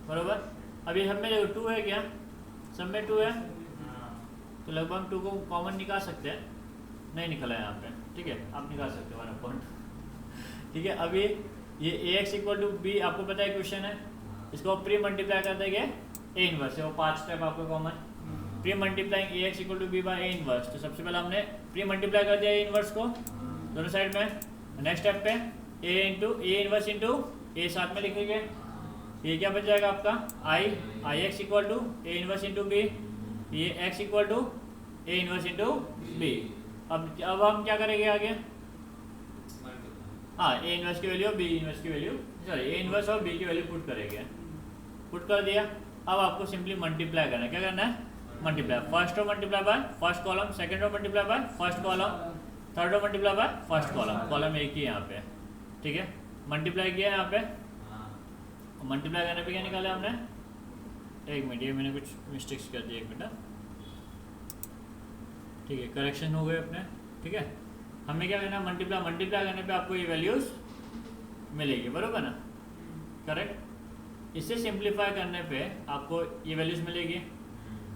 बराबर। अभी हम में 2 है, क्या सब में 2 है, तो लगभग हम 2 को कॉमन निकाल सकते हैं, नहीं निकला है यहाँ पे, ठीक है। आप निकाल सकते हो 1/2, ठीक है। अभी ये ए एक्स इक्वल टू बी आपको पता है क्वेश्चन है, इसको प्री मल्टीप्लाई कर देंगे ए इनवर्स से, वो 5 स्टेप आपको common, pre multiplying A x equal to B by A inverse. तो सबसे पहले हमने प्री मल्टीप्लाई कर दिया ए इनवर्स को दोनों साइड में। नेक्स्ट स्टेप पे ए इनवर्स इंटू ए साथ में लिखेंगे, ये क्या बच जाएगा आपका I X equal to A inverse into B, ये X equal to A inverse into B. अब हम क्या करेंगे आगे, हाँ ए इनवर्स की वैल्यू और बी इनवर्स की वैल्यू, सॉरी ए इनवर्स और बी की वैल्यू पुट करेंगे, पुट कर दिया। अब आपको सिंपली मल्टीप्लाई करना है, क्या करना है multiply, first row multiply by first column, second row multiply by first column, third row multiply by first column, column एक ही यहाँ पे, ठीक है। मल्टीप्लाई किया यहाँ पे, मल्टीप्लाई करने पे क्या निकाला हमने, एक मिनट, ये मैंने कुछ मिस्टेक्स कर दिया, एक मिनट, ठीक है, करेक्शन हो गए अपने, ठीक है। हमें क्या करना है मल्टीप्लाई करने पे आपको ये वैल्यूज मिलेगी, बरोबर ना, करेक्ट। इसे सिंप्लीफाई करने पे आपको ये वैल्यूज मिलेगी,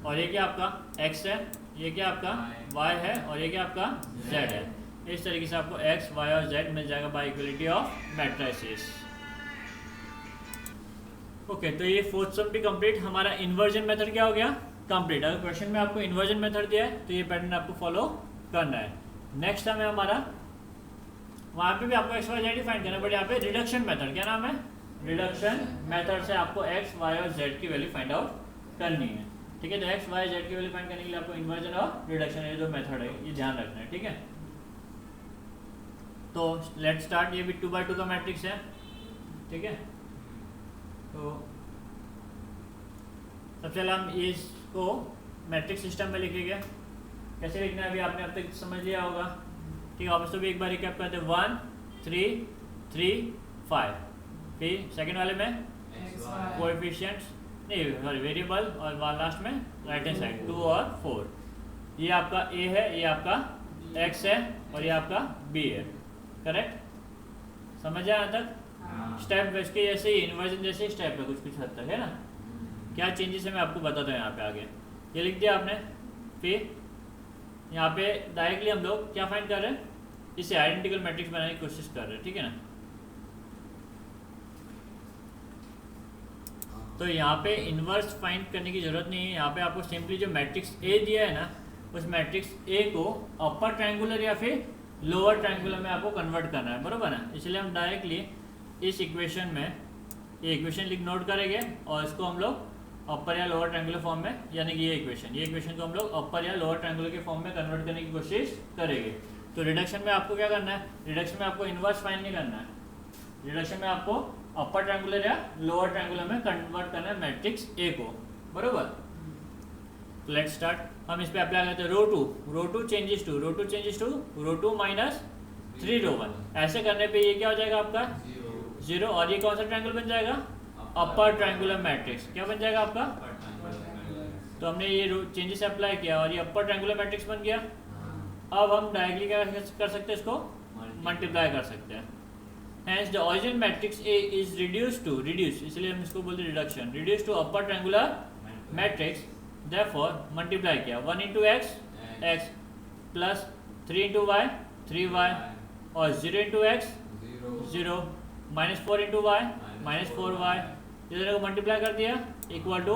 और ये क्या आपका x है, ये क्या आपका y है, और ये क्या आपका z है। इस तरीके से आपको x, y और z मिल जाएगा bye equality of matrices. Okay, तो ये फोर्थ सम भी कंप्लीट, हमारा इन्वर्जन मेथड क्या हो गया कंप्लीट। अगर क्वेश्चन में आपको इन्वर्जन मेथड दिया है तो ये पैटर्न आपको फॉलो करना है। नेक्स्ट टाइम है हमारा, वहाँ पे भी आपको x, y, z फाइंड करना, बट यहाँ पे रिडक्शन मेथड, क्या नाम है रिडक्शन मेथड से आपको x, y और z की वैल्यू फाइंड आउट करनी है, ठीक है। तो x, y, z की वैल्यू फाइंड करने के लिए आपको इन्वर्जन और रिडक्शन, ये जो मेथड है ये ध्यान रखना है, ठीक है। तो लेट्स स्टार्ट, ये भी 2 by 2 का मैट्रिक्स है, ठीक है। तो सबसे पहले हम इसको मैट्रिक्स सिस्टम में लिखेंगे। कैसे लिखना है अभी आपने अब तक समझ लिया होगा। ठीक है, वापस तो भी एक बार रिकैप करते हैं। 1 3 3 5। फिर सेकंड वाले में कोएफिशिएंट्स नहीं सॉरी वेरिएबल, और लास्ट में राइट हैंड साइड 2 और 4। ये आपका ए है, ये आपका एक्स है और ये आपका बी है। करेक्ट, समझ आया यहाँ तक? स्टेप इसके जैसे ही इन्वर्जन जैसे ही स्टेप है कुछ हद तक, है ना। क्या चेंजेस है मैं आपको बताता हूँ यहाँ पे आगे। ये लिख दिया आपने। फिर यहाँ पे डायरेक्टली हम लोग क्या फाइंड कर रहे हैं, इसे आइडेंटिकल मैट्रिक्स बनाने की कोशिश कर रहे हैं। ठीक है ना। तो यहाँ पे इन्वर्स फाइंड करने की जरूरत नहीं है। यहाँ पे आपको सिंपली जो मैट्रिक्स ए दिया है ना, उस मैट्रिक्स ए को अपर ट्रायंगुलर या फिर लोअर ट्रायंगुलर में आपको कन्वर्ट करना है, बरोबर ना। इसलिए हम डायरेक्टली इस इक्वेशन में ये इक्वेशन नोट करेंगे और इसको हम लोग अपर या लोअर ट्रायंगुलर फॉर्म में, यानी कि ये इक्वेशन को हम लोग अपर या लोअर ट्रायंगुलर के फॉर्म में कन्वर्ट करने की कोशिश करेंगे। तो रिडक्शन में आपको क्या करना है, रिडक्शन में आपको इन्वर्स फाइंड नहीं करना है। रिडक्शन में आपको अपर ट्रायंगुलर या लोअर ट्रायंगुलर में कन्वर्ट करना है मैट्रिक्स ए को, बरोबर। तो लेट्स स्टार्ट। हम इस पे अप्लाई करते हैं row two changes to row two minus 3 row 1। ऐसे करने पे ये क्या हो जाएगा आपका 0, और ये कौन सा ट्रायंगल बन जाएगा, अपर ट्रायंगुलर मैट्रिक्स। क्या बन जाएगा आपका, तो हमने ये चेंजेस अप्लाई किया और ये अपर ट्रायंगुलर मैट्रिक्स बन गया। अब हम डायरेक्टली क्या कर सकते हैं, इसको मल्टीप्लाई कर सकते हैं। Hence the original matrix A is reduced to इसलिए हम इसको बोलते हैं reduction, reduced to upper triangular matrix। Therefore multiply किया 1 into x plus 3 into y 3y और 0 into x 0 minus 4 into y minus 4y। इस तरह को मल्टीप्लाई कर दिया इक्वल टू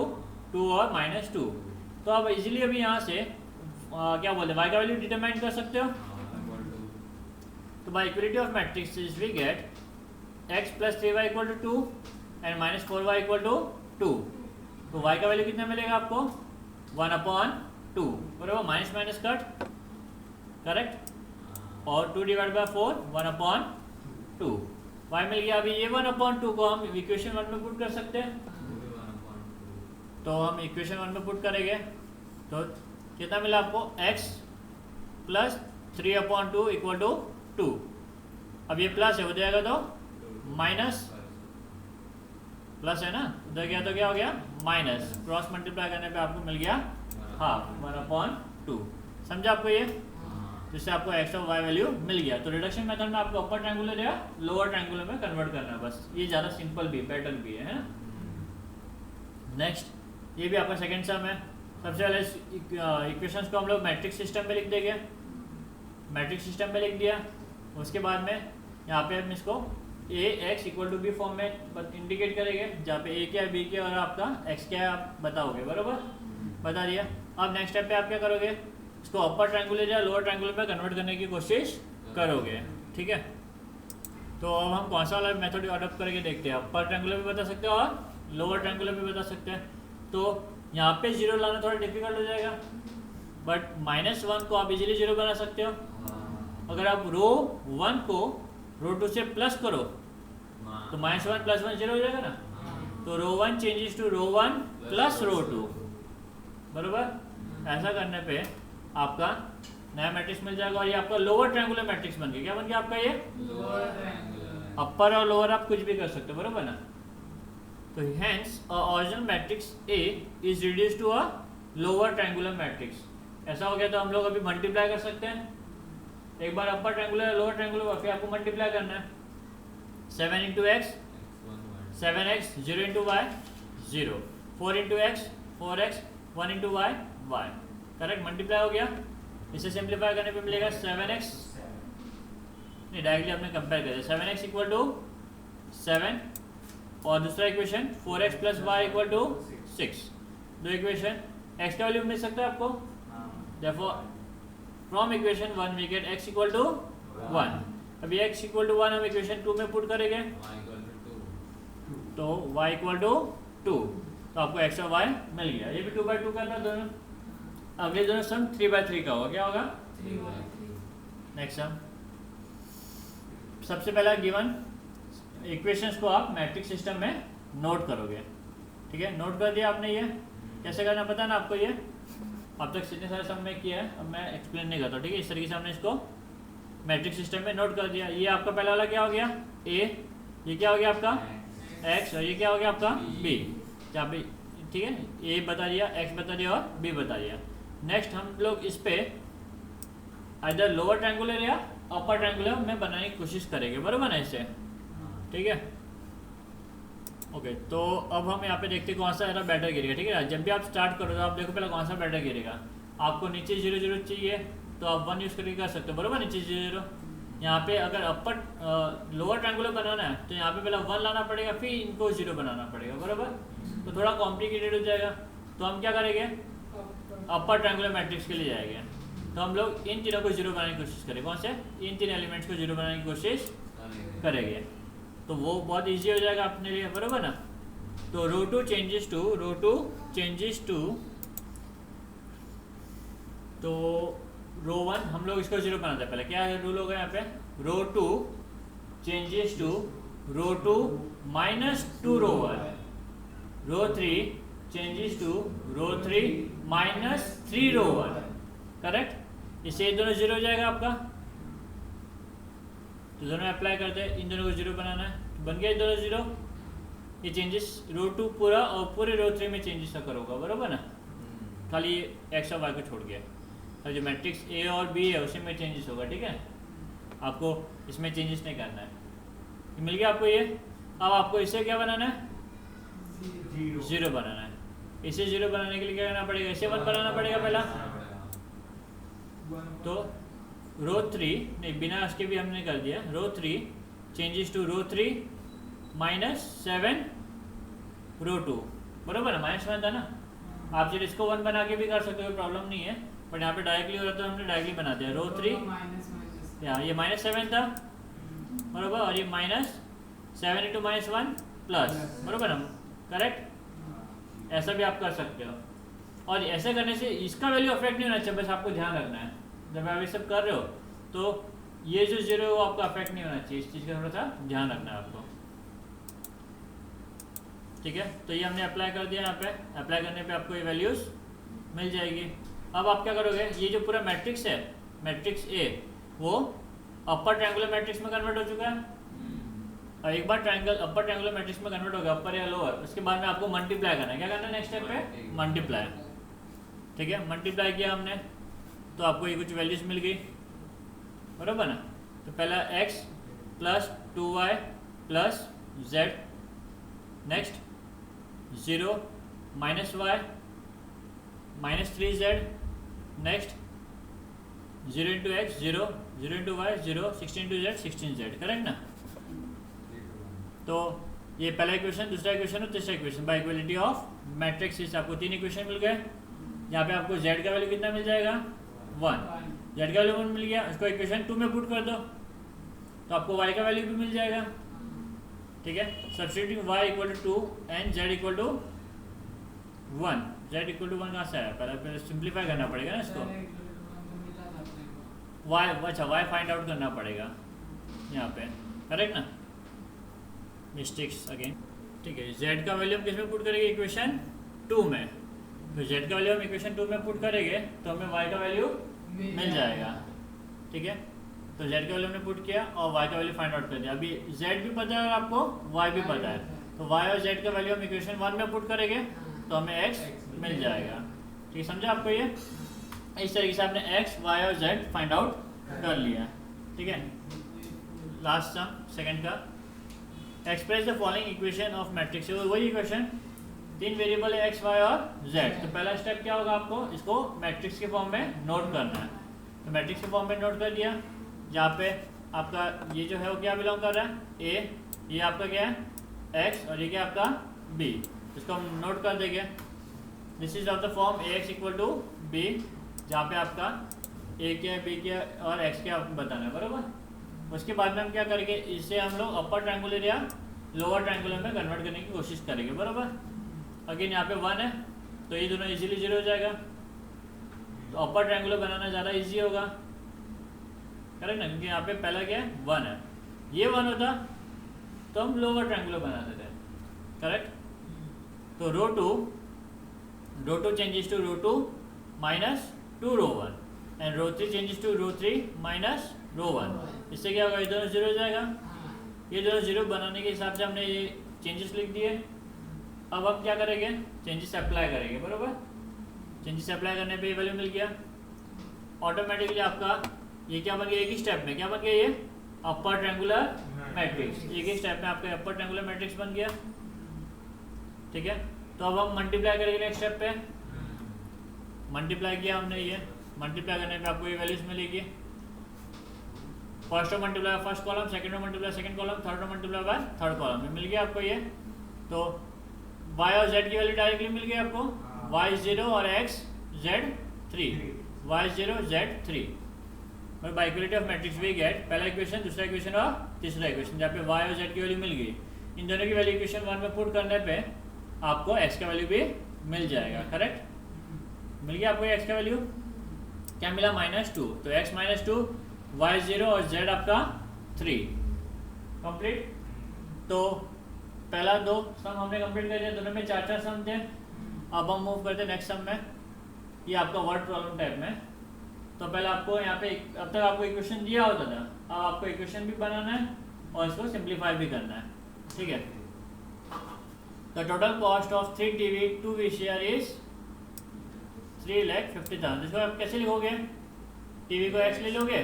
2 और -2। तो आप इजीली अभी यहाँ से क्या बोलते हैं y का वैल्यू डिटरमाइन कर सकते हो। तो by equality of matrices we get x plus 3y equal to 2 and minus 4y equal to 2। तो y का वैल्यू कितना मिलेगा आपको 1/2, बराबर। माइनस माइनस कट, करेक्ट, और 2 डिवाइड बाय 4 1/2 y मिल गया। अभी ये 1/2 को हम इक्वेशन 1 में पुट कर सकते हैं। तो हम इक्वेशन 1 में पुट करेंगे तो कितना मिला आपको x प्लस 3/2 इक्वल टू 2। अब ये प्लस है, हो जाएगा तो माइनस, प्लस है ना, उधर गया तो क्या हो गया माइनस। क्रॉस मल्टीप्लाई करने पे आपको मिल गया हाफ 1/2। समझा आपको ये, जिससे आपको एक्स और वाई वैल्यू मिल गया। तो रिडक्शन मेथड में आपको अपर ट्रायंगुलर या लोअर ट्रायंगुलर में कन्वर्ट करना है, बस। ये ज़्यादा सिंपल भी, बेटर भी है ना। नेक्स्ट, ये भी आपका सेकेंड सम है। सबसे पहले इक्वेशंस को हम लोग मैट्रिक्स सिस्टम में लिख देंगे। मैट्रिक्स सिस्टम में लिख दिया, उसके बाद में यहाँ पे हम इसको A x equal to B form में इंडिकेट करेंगे, जहाँ पे ए क्या है, बी क्या है और आपका एक्स क्या है आप बताओगे, बरोबर। बता दिया। अब नेक्स्ट स्टेप पे आप क्या करोगे, इसको अपर ट्रायंगुलर या लोअर ट्रायंगुलर में कन्वर्ट करने की कोशिश करोगे। ठीक है, तो अब हम कौन सा वाला मेथड अडॉप्ट करके देखते हैं। अपर ट्रायंगुलर भी बता सकते हैं और लोअर ट्रायंगुलर भी बता सकते हैं। तो यहाँ पे 0 लाना थोड़ा डिफिकल्ट हो जाएगा, बट -1 को आप इजीली 0 बना सकते हो। अगर आप रो 1 को रो 2 से प्लस करो तो -1 + 1 0 हो जाएगा ना। तो row 1 changes to row 1 plus row 2, बरोबर। ऐसा करने पे आपका नया मैट्रिक्स मिल जाएगा और ये आपका लोअर ट्रायंगुलर मैट्रिक्स बन गया। क्या बन गया आपका ये लोअर ट्रायंगुलर। अपर और लोअर आप कुछ भी कर सकते हो, बरोबर ना। तो hence original matrix A is reduced to a lower triangular matrix. ऐसा हो गया तो हम लोग अभी मल्टीप्लाई कर सकते हैं। एक बार अपर ट्रायंगुलर लोअर ट्रायंगुलर, फिर आपको मल्टीप्लाई करना है। 7 into x 7x, 0 into y 0, 4 into x 4x, 1 into y y। Correct, multiply हो गया। इसे सिंप्लीफाई करने पे मिलेगा 7x, नहीं डायरेक्टली आपने कंपेयर कर दिया। 7x इक्वल टू 7 और दूसरा equation 4x plus Y equal to 6। दो इक्वेशन, x का वैल्यू मिल सकता है आपको। Therefore from equation 1 we get x equal to 1। अभी x equal to 1 हम इक्वेशन 2 में पुट करेंगे तो y equal to 2। तो आपको x और y मिल गया। ये भी 2/2 करना दोनों। अगले दोनों सम 3/3 का होगा। क्या होगा 3/3। नेक्स्ट सम, सबसे पहला गिवन इक्वेशंस को आप मैट्रिक्स सिस्टम में नोट करोगे। ठीक है, नोट कर दिया आपने। ये कैसे करना पता है ना आपको, ये अब तक इतने सारे सम में किया है, अब मैं एक्सप्लेन नहीं करता। ठीक है, इस तरीके से हमने इसको मैट्रिक्स सिस्टम में नोट कर दिया। ये आपका पहला वाला क्या हो गया ए, ये क्या हो गया आपका एक्स, और ये क्या हो गया आपका बी। जहाँ पे ठीक है, ए बता दिया, एक्स बता दिया और बी बता दिया। नेक्स्ट हम लोग इस पे इधर लोअर ट्रायंगुलर या अपर ट्रायंगुलर में बनाने की कोशिश करेंगे, बराबर ना इससे। ठीक है, ओके। तो अब हम यहाँ पे देखते हैं कौन सा ज़्यादा बैटर गिरेगा। ठीक है, जब भी आप स्टार्ट करो तो आप देखो पहले कौन सा बैटर गिरेगा। आपको नीचे 0 0 चाहिए तो आप 1 यूज़ करके कर सकते हो, बराबर। नीचे 0 0 यहाँ पे अगर अपर लोअर ट्रायंगुलर बनाना है तो यहाँ पे पहले 1 लाना पड़ेगा, फिर इनको 0 बनाना पड़ेगा, बराबर। तो थोड़ा कॉम्प्लिकेटेड हो जाएगा। तो हम क्या करेंगे, अपर ट्रायंगुलर मैट्रिक्स के लिए जाएंगे। तो हम लोग इन तीनों को 0 बनाने की कोशिश करेंगे। कौन से, इन 3 एलिमेंट्स को 0 बनाने की कोशिश करेंगे। तो वो बहुत इजी हो जाएगा अपने लिए, बराबर ना। तो रो टू चेंजेस टू तो रो 1 हम लोग इसको 0 बनाते हैं। पहले क्या रूल होगा यहाँ पे, row 2 changes to row 2 minus 2 row 1, row 3 changes to row 3 minus 3 row 1, correct. इससे ये दोनों 0 हो जाएगा आपका। तो दोनों अप्लाई करते हैं, इन दोनों को 0 बनाना है, बन गया दोनों 0। ये चेंजेस रो 2 पूरा और पूरे रो 3 में चेंजेस अकर होगा, बराबर ना। खाली एक्स और वाई को छोड़ गया, और जो मैट्रिक्स ए और बी है उसी में चेंजेस होगा। ठीक है, आपको इसमें चेंजेस नहीं करना है। मिल गया आपको ये। अब आपको इसे क्या बनाना है, 0 बनाना है। इसे 0 बनाने के लिए क्या करना पड़ेगा, इसे 1 बनाना पड़ेगा पहला। तो रो 3 नहीं, बिना उसके भी हमने कर दिया। रो 3 changes to row 3 minus 7 row 2, बराबर है। -1 था ना, आप जब इसको 1 बना के भी कर सकते हो, प्रॉब्लम नहीं है। बट यहाँ पे डायरेक्टली हो रहा था, हमने डायरेक्टली बना दिया। रो 3 या ये -7 था, बराबर, और ये -7 इंटू -1 प्लस, बराबर हम, करेक्ट। ऐसा भी आप कर सकते हो। और ऐसे करने से इसका वैल्यू अफेक्ट नहीं होना चाहिए, बस आपको ध्यान रखना है जब आप ये सब कर रहे हो। तो ये जो 0 है वो आपका अफेक्ट नहीं होना चाहिए, इस चीज़ का थोड़ा सा ध्यान रखना है आपको। ठीक है, तो ये हमने अप्लाई कर दिया। यहाँ पे अप्लाई करने पे आपको ये वैल्यूज़ मिल जाएगी। अब आप क्या करोगे, ये जो पूरा मैट्रिक्स है, मैट्रिक्स ए, वो अपर ट्रायंगुलर मैट्रिक्स में कन्वर्ट हो चुका है। और एक बार अपर ट्रायंगुलर मैट्रिक्स में कन्वर्ट हो गया, अपर या लोअर, उसके बाद में आपको मल्टीप्लाई करना है। क्या करना है नेक्स्ट स्टेप पे, मल्टीप्लाई। ठीक है, मल्टीप्लाई किया हमने तो आपको ये कुछ वैल्यूज मिल गई, बराबर ना। तो पहला x plus 2y plus z, next 0 minus y minus 3z, next 0 into X 0, 0 into Y 0, 16 into z 16z, correct ना। तो ये पहला इक्वेशन, दूसरा इक्वेशन और तीसरा equation by equality of matrix. आपको 3 इक्वेशन मिल गए। यहाँ पे आपको z का वैल्यू कितना मिल जाएगा, 1। z का वैल्यू 1 मिल गया, उसको इक्वेशन 2 में पुट कर दो तो आपको y का वैल्यू भी मिल जाएगा। ठीक है, substituting y equal to 2 and z equal to 1। z equal to 1 कहाँ से आया, पहले सिंप्लीफाई करना पड़ेगा ना इसको। y, अच्छा y फाइंड आउट करना पड़ेगा यहाँ पे, करेक्ट ना। Mistakes again. ठीक है, z का वैल्यू हम किस में पुट करेंगे, इक्वेशन 2 में। तो z का वैल्यू हम इक्वेशन 2 में पुट करेंगे तो हमें y का वैल्यू मिल जाएगा। ठीक है, तो z का वैल्यू हमने पुट किया और y का वैल्यू फाइंड आउट कर दिया। अभी z भी पता है और आपको y भी पता है, तो y और z का वैल्यू हम इक्वेशन 1 में पुट करेंगे तो हमें x मिल जाएगा। ठीक है, समझा आपको ये। इस तरीके से आपने x, y और z फाइंड आउट कर लिया। ठीक है, लास्ट सम सेकंड का, express the following equation of matrix. वही इक्वेशन, 3 वेरिएबल है x, y और z। तो पहला स्टेप क्या होगा, आपको इसको मैट्रिक्स के फॉर्म में नोट करना है। तो मैट्रिक्स के फॉर्म में नोट कर दिया। जहाँ पे आपका ये जो है वो क्या बिलोंग कर रहा है, a, ये आपका क्या है x, और ये क्या आपका b। इसको हम नोट कर देंगे। This is of the form ax equal to b, जहाँ पे आपका a क्या है, b क्या है और x क्या बताना है, बराबर। उसके बाद में हम क्या करेंगे, इसे हम लोग अपर ट्रायंगुलर या लोअर ट्रायंगुलर में कन्वर्ट करने की कोशिश करेंगे, बराबर। अगेन यहाँ पे 1 है तो ये दोनों इजीली 0 हो जाएगा। तो अपर ट्रायंगुलर बनाना ज़्यादा इजी होगा, करेक्ट ना, क्योंकि यहाँ पे पहला क्या है, 1 है। ये 1 होता तो हम लोअर ट्रायंगुलर बनाते थे, करेक्ट। तो row two changes to row 2 minus 2 row 1 and row 3 changes to row 3 minus row 1। इससे क्या होगा, ये दोनों जीरो हो जाएगा। ये दोनों जीरो बनाने के हिसाब से हमने ये चेंजेस लिख दिए। अब हम क्या करेंगे, चेंजेस अप्लाई करेंगे, बरोबर। चेंजेस अप्लाई करने पे ये वैल्यू मिल गया। ऑटोमेटिकली आपका ये क्या बन गया, एक ही स्टेप में क्या बन गया, ये अपर ट्रायंगुलर मैट्रिक्स। एक ही स्टेप में आपका अपर ट्रायंगुलर मैट्रिक्स बन गया, ठीक है। तो अब हम मल्टीप्लाई करेंगे नेक्स्ट स्टेप पे। मल्टीप्लाई किया हमने, ये मल्टीप्लाई करने पे आपको ये वैल्यूज मिलेगी। First row multiply first column, second row multiply second column, third row multiply by third column में मिल गया आपको ये। तो y और z की वैल्यू डायरेक्टली मिल गई आपको, y0 और x z3, y0 z3। और by equality of matrix we get पहला इक्वेशन, दूसरा इक्वेशन और तीसरा इक्वेशन, जहाँ पे y और z की वैल्यू मिल गई। इन दोनों की वैल्यू इक्वेशन 1 में पुट करने पे आपको x का वैल्यू भी मिल जाएगा, करेक्ट। मिल गया आपको x का वैल्यू, क्या मिला, -2। तो x -2, y0 और z आपका 3, कंप्लीट। तो पहला 2 सम हमने कंप्लीट कर दिया, दोनों में 4 सम थे। अब हम मूव करते हैं नेक्स्ट सम में, ये आपका वर्ड प्रॉब्लम टाइप में। तो पहले आपको यहाँ पे अब तक आपको इक्वेशन दिया होता था, अब आपको इक्वेशन भी बनाना है और इसको सिंप्लीफाई भी करना है, ठीक है। The total cost of 3 TV 2 VCR is 3,50,000। इसको आप कैसे लिखोगे, टीवी को x ले लोगे,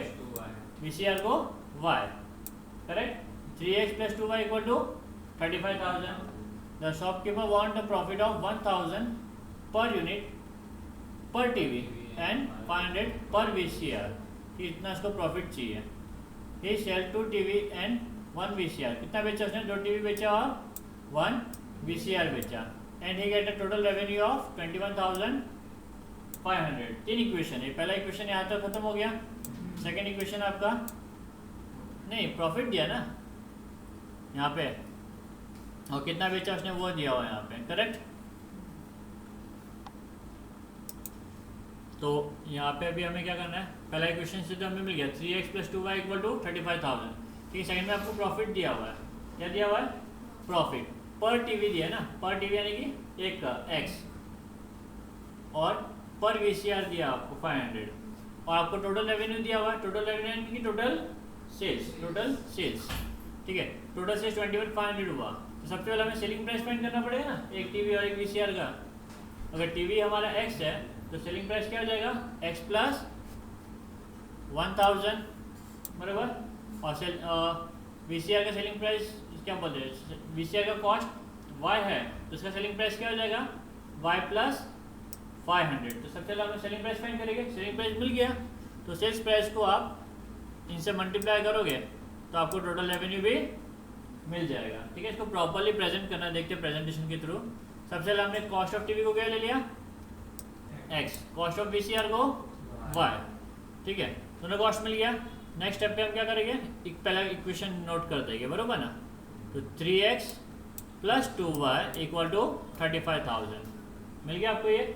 VCR को y, correct. 3x plus 2y equal to 35,000. The shopkeeper want a profit of 1,000 per unit per TV and 500 per VCR. कि इतना इसको प्रॉफिट चाहिए। He sell 2 TV and 1 VCR. कितना बेचा उसने, 2 TV बेचा और 1 VCR बेचा। And he get a total revenue of 21,500. 3 equation है, पहला इक्वेशन यहाँ तक खत्म हो गया। सेकेंड इक्वेशन आपका नहीं, प्रॉफिट दिया ना यहाँ पे, और कितना बेचा उसने वो दिया हुआ यहाँ पे, करेक्ट। तो यहाँ पे अभी हमें क्या करना है, पहला इक्वेशन से तो हमें मिल गया 3x plus 2y equal to 35,000, ठीक है। सेकंड में आपको प्रॉफिट दिया हुआ है, क्या दिया हुआ है, प्रॉफिट पर टीवी दिया ना, पर टीवी यानी कि एक का x, और पर VCR दिया आपको 500, और आपको टोटल रेवेन्यू दिया हुआ है, टोटल रेवेन्यू यानी कि टोटल सेल्स, ठीक है। टोटल सेल्स 21,500 हुआ। तो सबसे पहले हमें सेलिंग प्राइस फाइंड करना पड़ेगा ना, एक टीवी और एक VCR का। अगर टीवी हमारा x है तो सेलिंग प्राइस क्या हो जाएगा, x प्लस 1,000, बराबर। और VCR का सेलिंग प्राइस क्या बोलते हैं, VCR का कॉस्ट y है तो इसका सेलिंग प्राइस क्या हो जाएगा, y प्लस 500। तो सबसे पहले हमें सेलिंग प्राइस फाइंड करेंगे। सेलिंग प्राइस मिल गया तो सेल्स प्राइस को आप इनसे मल्टीप्लाई करोगे तो आपको टोटल रेवेन्यू भी मिल जाएगा, ठीक है। इसको प्रॉपर्ली प्रेजेंट करना, देखते हैं प्रेजेंटेशन के थ्रू। सबसे पहले हमने कॉस्ट ऑफ टीवी को क्या ले लिया, x, कॉस्ट ऑफ VCR को y, ठीक है। दोनों कॉस्ट मिल गया। नेक्स्ट स्टेप पे हम क्या करेंगे, पहला इक्वेशन नोट कर देंगे, बरोबर ना। तो 3x plus 2y equal to 35,000 मिल गया आपको ये।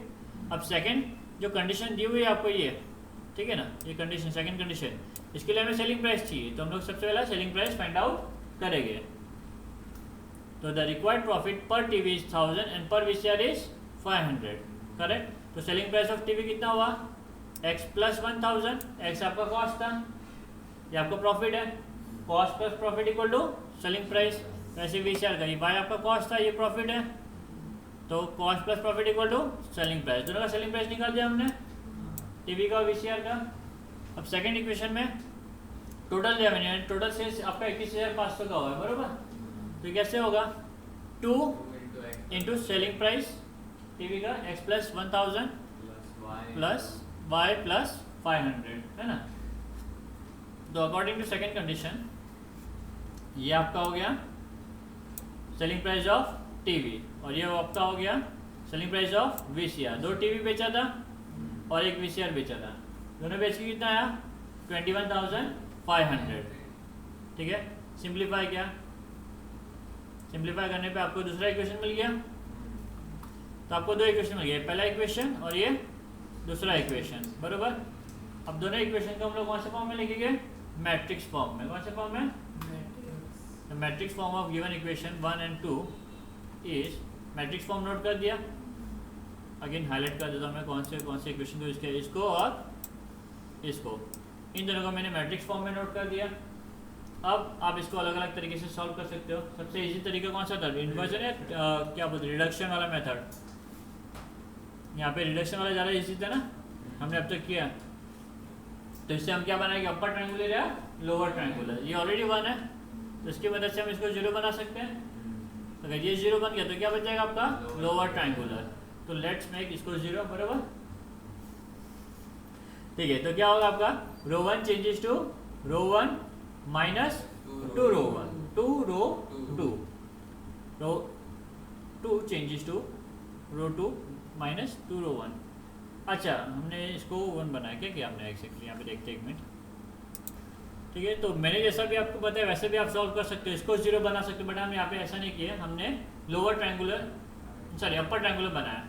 अब सेकंड जो कंडीशन दी हुई है आपको ये, ठीक है ना, ये कंडीशन सेकंड कंडीशन, इसके लिए हमें सेलिंग प्राइस चाहिए। तो हम लोग सबसे पहले सेलिंग प्राइस फाइंड आउट करेंगे। तो the required profit per TV is 1000 and per VCR is 500, correct. तो सेलिंग प्राइस ऑफ टीवी कितना हुआ, x प्लस 1000, x आपका कॉस्ट था, ये आपका प्रॉफिट है, cost plus profit equal to selling price. वैसे VCR का ये y आपका कॉस्ट था, ये प्रॉफिट है, तो cost plus profit equal to selling price. दोनों का सेलिंग प्राइस निकाल दिया हमने, टीवी का और VCR का। अब सेकंड इक्वेशन में टोटल रेवेन्यू, टोटल सेल्स आपका 21,500 का हुआ है, बरोबर। तो कैसे होगा, 2 इंटू सेलिंग प्राइस टीवी का, x plus 1000 plus y plus 500, है ना। तो अकॉर्डिंग टू सेकंड कंडीशन ये आपका हो गया सेलिंग प्राइस ऑफ टीवी, और ये आपका हो गया selling price of VCR। 2 TV बेचा था और एक VCR बेचा था, दोनों बेच के कितना आया, 21,500, ठीक है। सिंप्लीफाई किया, सिंप्लीफाई करने पे आपको दूसरा इक्वेशन मिल गया। तो आपको 2 इक्वेशन मिल गए, पहला इक्वेशन और ये दूसरा इक्वेशन, बरोबर। अब दोनों इक्वेशन को हम लोग कौन से फॉर्म में लिखेंगे, मैट्रिक्स फॉर्म में। कौन से फॉर्म में, matrix form of given equation 1 and 2 is, matrix form note कर दिया, अगेन हाईलाइट कर देता हूँ मैं कौन से इक्वेशन को, इसको और इसको, इन दोनों को मैंने मैट्रिक्स फॉर्म में नोट कर दिया। अब आप इसको अलग अलग तरीके से सॉल्व कर सकते हो। सबसे इजी तरीका कौन सा था, इन्वर्जन या क्या बोलते हैं रिडक्शन वाला मेथड। यहाँ पे रिडक्शन वाला ज़्यादा इजी था ना, हमने अब तक किया। तो इससे हम क्या बनाएंगे, अपर ट्रायंगुलर या लोअर ट्रायंगुलर। ये ऑलरेडी 1 है तो इसकी मदद से हम इसको 0 बना सकते हैं। अगर ये 0 बन गया तो क्या बच जाएगा आपका लोअर ट्रायंगुलर। तो लेट्स मेक इसको 0, बराबर। ठीक है, तो क्या होगा आपका row 1 changes to row 1 minus 2 row 1, 2 row 2, row 2 changes to row 2 minus 2 row 1। अच्छा, हमने इसको 1 बनाया क्या हमने एक्जैक्टली, यहाँ पे देखते हैं एक मिनट। ठीक है, तो मैंने जैसा भी आपको बताया वैसे भी आप सॉल्व कर सकते हो, इसको 0 बना सकते हो, बट हम यहाँ पे ऐसा नहीं किया, हमने lower triangular sorry upper triangular बनाया।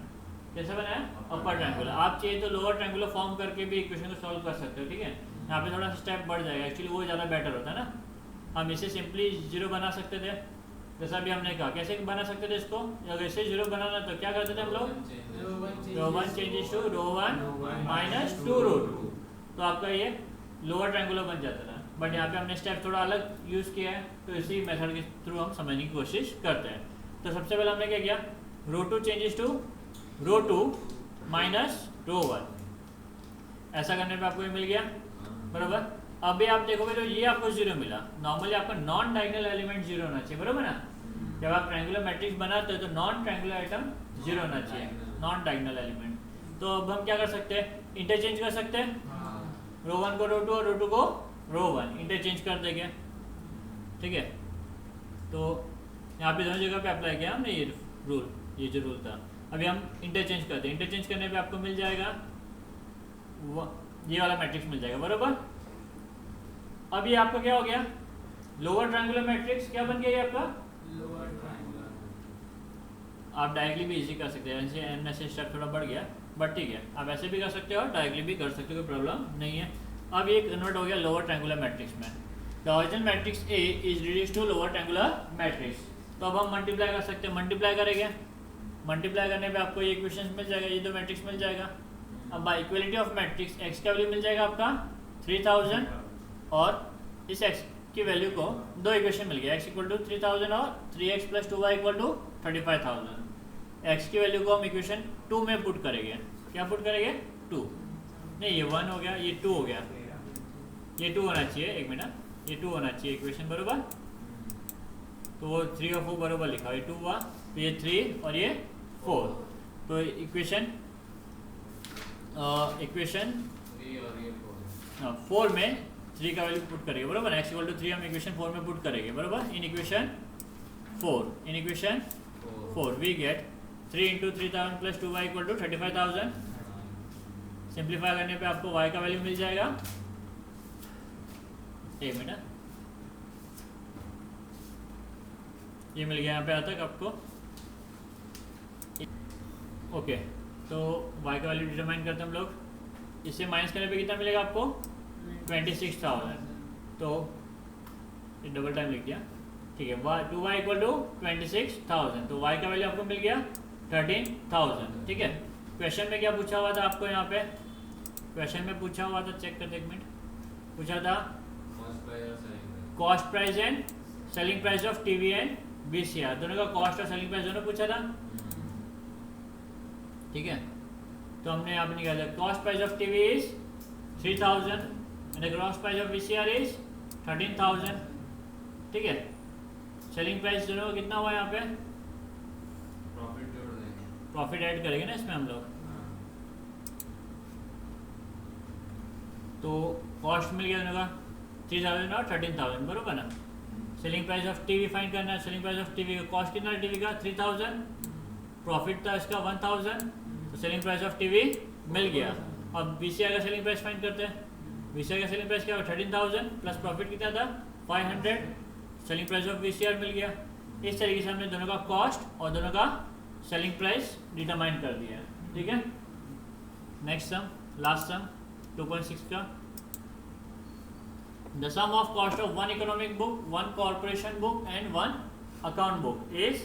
कैसे बनाया, अपर ट्रायंगुलर। आप चाहिए तो लोअर ट्रायंगुलर फॉर्म करके भी इक्वेशन को सॉल्व कर सकते हो। ठीक है, यहाँ पे थोड़ा सा स्टेप बढ़ जाएगा, एक्चुअली वो ज़्यादा बेटर होता है ना। हम इसे सिंपली 0 बना सकते थे, जैसा भी हमने कहा। कैसे बना सकते थे इसको, अगर इसे 0 बनाना तो क्या करते थे हम लोग, रो 1 changes to row 1 minus 2 row 2, तो आपका ये लोअर ट्रायंगुलर बन जाता था। बट यहाँ पे हमने स्टेप थोड़ा अलग यूज़ किया है, तो इसी मेथड के थ्रू हम समझने की कोशिश करते हैं। तो सबसे पहले हमने क्या किया, row 2 changes to row 2 minus row 1, ऐसा करने पे आपको ये मिल गया, बराबर। अभी आप देखोगे तो ये आपको 0 मिला। नॉर्मली आपका नॉन डायगोनल एलिमेंट 0 होना चाहिए, बराबर ना। जब आप ट्रायंगुलर मैट्रिक्स बनाते हो तो नॉन ट्रायंगुलर आइटम 0 होना चाहिए, नॉन डायगोनल एलिमेंट। तो अब हम क्या कर सकते हैं, इंटरचेंज कर सकते हैं, रो 1 को रो 2 और रो 2 को रो 1 इंटरचेंज कर देंगे। ठीक है, तो यहाँ पे दोनों जगह पे अप्लाई किया हमने ये रूल, ये जो रूल था। अभी हम इंटरचेंज करते हैं, इंटरचेंज करने पे आपको मिल जाएगा ये वाला मैट्रिक्स मिल जाएगा, बराबर। अब ये आपका क्या हो गया, लोअर ट्रायंगुलर मैट्रिक्स क्या बन गया ये आपका लोअर ट्रायंगुलर। आप डायरेक्टली भी इजी कर सकते हैं, ऐसे स्टेप थोड़ा बढ़ गया, बट ठीक है, आप ऐसे भी कर सकते हो और डायरेक्टली भी कर सकते हो, कोई प्रॉब्लम नहीं है। अब ये कन्वर्ट हो गया लोअर ट्रायंगुलर मैट्रिक्स में। The original matrix A is reduced to lower triangular matrix. तो अब हम मल्टीप्लाई कर सकते हैं, मल्टीप्लाई करेंगे, मल्टीप्लाई करने पे आपको ये इक्वेशन मिल जाएगा, ये दो मैट्रिक्स मिल जाएगा। अब bye equality of matrix x का वैल्यू मिल जाएगा आपका 3000, और इस एक्स की वैल्यू को दो इक्वेशन मिल गया, एक्स इक्वल टू 3000 और 3x plus 2y equal to 35,000। X की वैल्यू को हम इक्वेशन 2 में पुट करेंगे, क्या पुट करेंगे 2, नहीं ये 1 हो गया, ये 2 हो गया, ये 2 होना चाहिए, एक मिनट, ये 2 होना चाहिए इक्वेशन, बरोबर। तो वो 3 और 4 बरोबर लिखा, ये 2 हुआ, तो ये 3 और ये 4। तो इक्वेशन 4 में 3 का वैल्यू पुट करेंगे, बरोबर। एक्स इक्वल टू 3 हम इक्वेशन 4 में पुट करेंगे, बरोबर। In equation 4 we get 3 into 3000 plus 2y equal to 35,000। Simplify करने पे आपको y का वैल्यू मिल जाएगा, एक मिनट, ये मिल गया यहाँ पे आता तक आपको। ओके, तो y का वैल्यू डिटरमाइन करते हैं हम लोग। इससे माइनस करने पे कितना मिलेगा आपको 26,000, तो ये डबल टाइम लिख दिया, ठीक है। 2y इक्वल टू 26,000, तो y का वैल्यू आपको मिल गया 13,000, ठीक है। क्वेश्चन में क्या पूछा हुआ था आपको, यहाँ पे क्वेश्चन में पूछा हुआ था, चेक करते एक मिनट, पूछा था cost price and selling price of TV and VCR, दोनों का कॉस्ट और सेलिंग प्राइस दोनों पूछा था, ठीक है। तो हमने यहाँ पे निकाला, cost price of TV is 3,000 and the gross price of VCR is 13,000, ठीक है। सेलिंग प्राइस दोनों का कितना हुआ यहाँ पे, प्रॉफिट ऐड करेंगे ना इसमें हम लोग, तो कॉस्ट मिल गया दोनों का 3,000 और 13,000, बरोबर ना। Selling price of TV find करना है, सेलिंग प्राइस ऑफ टीवी का कॉस्ट कितना है टीवी का 3,000, प्रॉफिट था इसका 1,000, तो सेलिंग प्राइस ऑफ टीवी मिल गया। अब VCR का सेलिंग प्राइस फाइंड करते हैं, VCR का सेलिंग प्राइस क्या होगा 13,000 प्लस प्रॉफिट कितना था 500, सेलिंग प्राइस ऑफ VCR मिल गया। इस तरीके से हमने दोनों का कॉस्ट और दोनों का सेलिंग प्राइस डिटरमाइन कर दिया है, ठीक है। नेक्स्ट सम, लास्ट सम 2.6 का, the sum of cost of one economic book, one corporation book and one account book is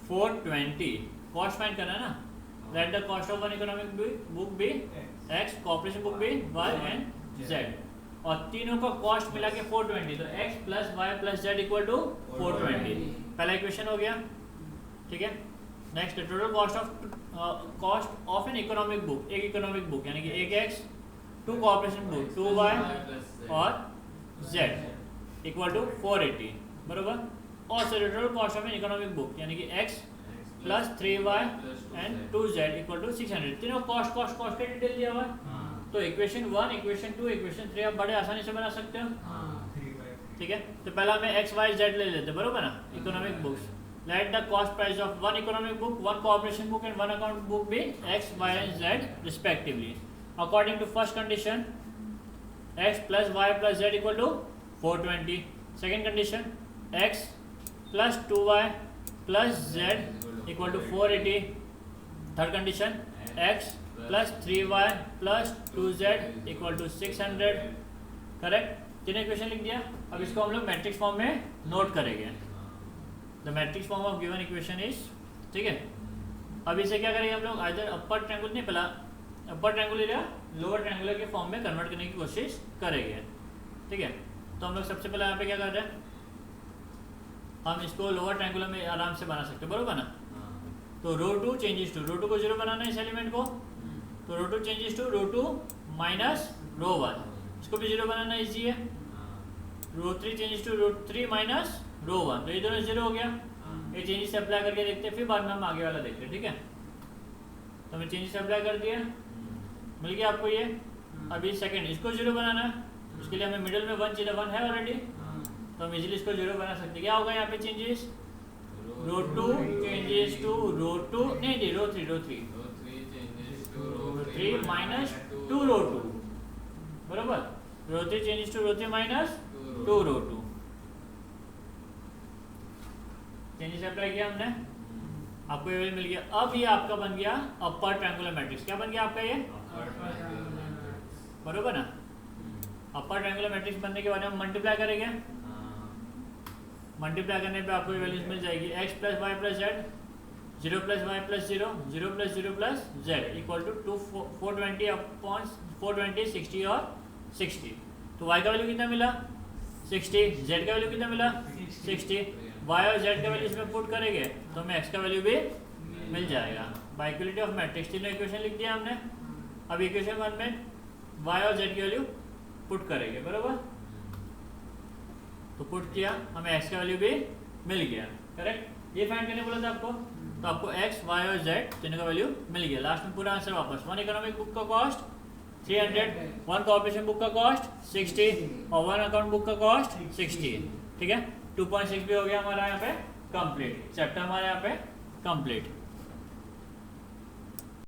420 cost find करना है ना, let the cost of one economic book be x, corporation book be y and z, और तीनों का cost मिला के 420, तो x plus Y plus Z equal to 420, पहला इक्वेशन हो गया। ठीक है, next total cost of an economic book, एक इकोनॉमिक बुक यानी कि एक x, two corporation book 2 y और जेड इक्वल टू 480 बरोबर, और total cost of an economic book यानी कि X plus 3y and 2z equal to 600, तीनों कॉस्ट कॉस्ट कॉस्ट का डिटेल दिया हुआ है। तो इक्वेशन 1, इक्वेशन 2, इक्वेशन 3 आप बड़े आसानी से बना सकते हो। ठीक है, तो पहला हमें एक्स वाई जेड ले लेते हैं बरोबर ना, economic books, let the cost price of one economic book, one corporation book and one account book be X Y and Z respectively, according to first condition X plus Y plus Z equal to 420, second condition X plus 2y plus Z equal to 480, third condition x plus 3y plus 2z equal to 600, correct, तीन equation लिख दिया। अब इसको हम लोग matrix form में note करेंगे, the matrix form of given equation is, ठीक है। अब इसे क्या करेंगे हम लोग, आइदर अपर ट्रायंगुलर नहीं, पहला अपर ट्रायंगुलर या लोअर ट्रायंगुलर के फॉर्म में कन्वर्ट करने की कोशिश करेंगे। ठीक है, तो हम लोग सबसे पहले यहाँ पे क्या कर रहे हैं, हम इसको लोअर ट्रायंगुलर में आराम से बना सकते हैं बरोबर ना। तो रो 2 चेंजेस टू, रो 2 को 0 बनाना है इस एलिमेंट को, तो row 2 changes to row 2 minus row 1, इसको भी 0 बनाना इजी है। Row 3 changes to row 3 minus row 1, तो ये दोनों 0 हो गया। ये चेंजेस अप्लाई करके देखते हैं, फिर बाद में हम आगे वाला देखते हैं। ठीक है, तो हमने चेंजेस अप्लाई कर दिया, मिल गया आपको ये। अभी सेकंड इसको 0 बनाना है, उसके लिए हमें मिडिल में 1 है ऑलरेडी, तो हम इजीली इसको 0 बना सकते हैं। क्या होगा यहाँ पे changes, row 2 changes to row 2 नहीं जी रो 3 माइनस 2 रो 2 बरोबर, row 3 changes to row 3 minus 2 row 2, changes apply किया हमने, आपको ये मिल गया। अब ये आपका बन गया अपर ट्रायंगुलर मैट्रिक्स, क्या बन गया आपका ये बरोबर ना। अपर ट्रायंगुलर मैट्रिक्स बनने के बाद हम मल्टीप्लाई करेंगे, मल्टीप्लाई करने पे आपको वैल्यूज मिल जाएगी x plus Y plus z, 0 plus Y plus 0, 0 plus 0 plus Z equal to 420 upon 420 60 और 60। तो वाई का वैल्यू कितना मिला 60, जेड का वैल्यू कितना मिला 60, वाई और जेड का वैल्यू इसमें पुट करेंगे तो हमें एक्स का वैल्यू भी मिल जाएगा। बाय इक्वलिटी ऑफ मैट्रिक्स तीनों इक्वेशन लिख दिया हमने। अब इक्वेशन 1 में वाई और जेड की वैल्यू पुट करेंगे बरोबर, तो पुट किया हमें एक्स का वैल्यू भी मिल गया, करेक्ट। ये फाइंड करने बोला था आपको, तो आपको एक्स वाई और जेड तीनों का वैल्यू मिल गया। लास्ट में पूरा आंसर वापस, वन इकोनॉमिक बुक का कॉस्ट 300, वन कॉर्पोरेशन बुक का कॉस्ट 60 और वन अकाउंट बुक का कॉस्ट 60। ठीक है, 2.6 भी हो गया हमारा यहाँ पे कंप्लीट, चैप्टर हमारे यहाँ पे कंप्लीट।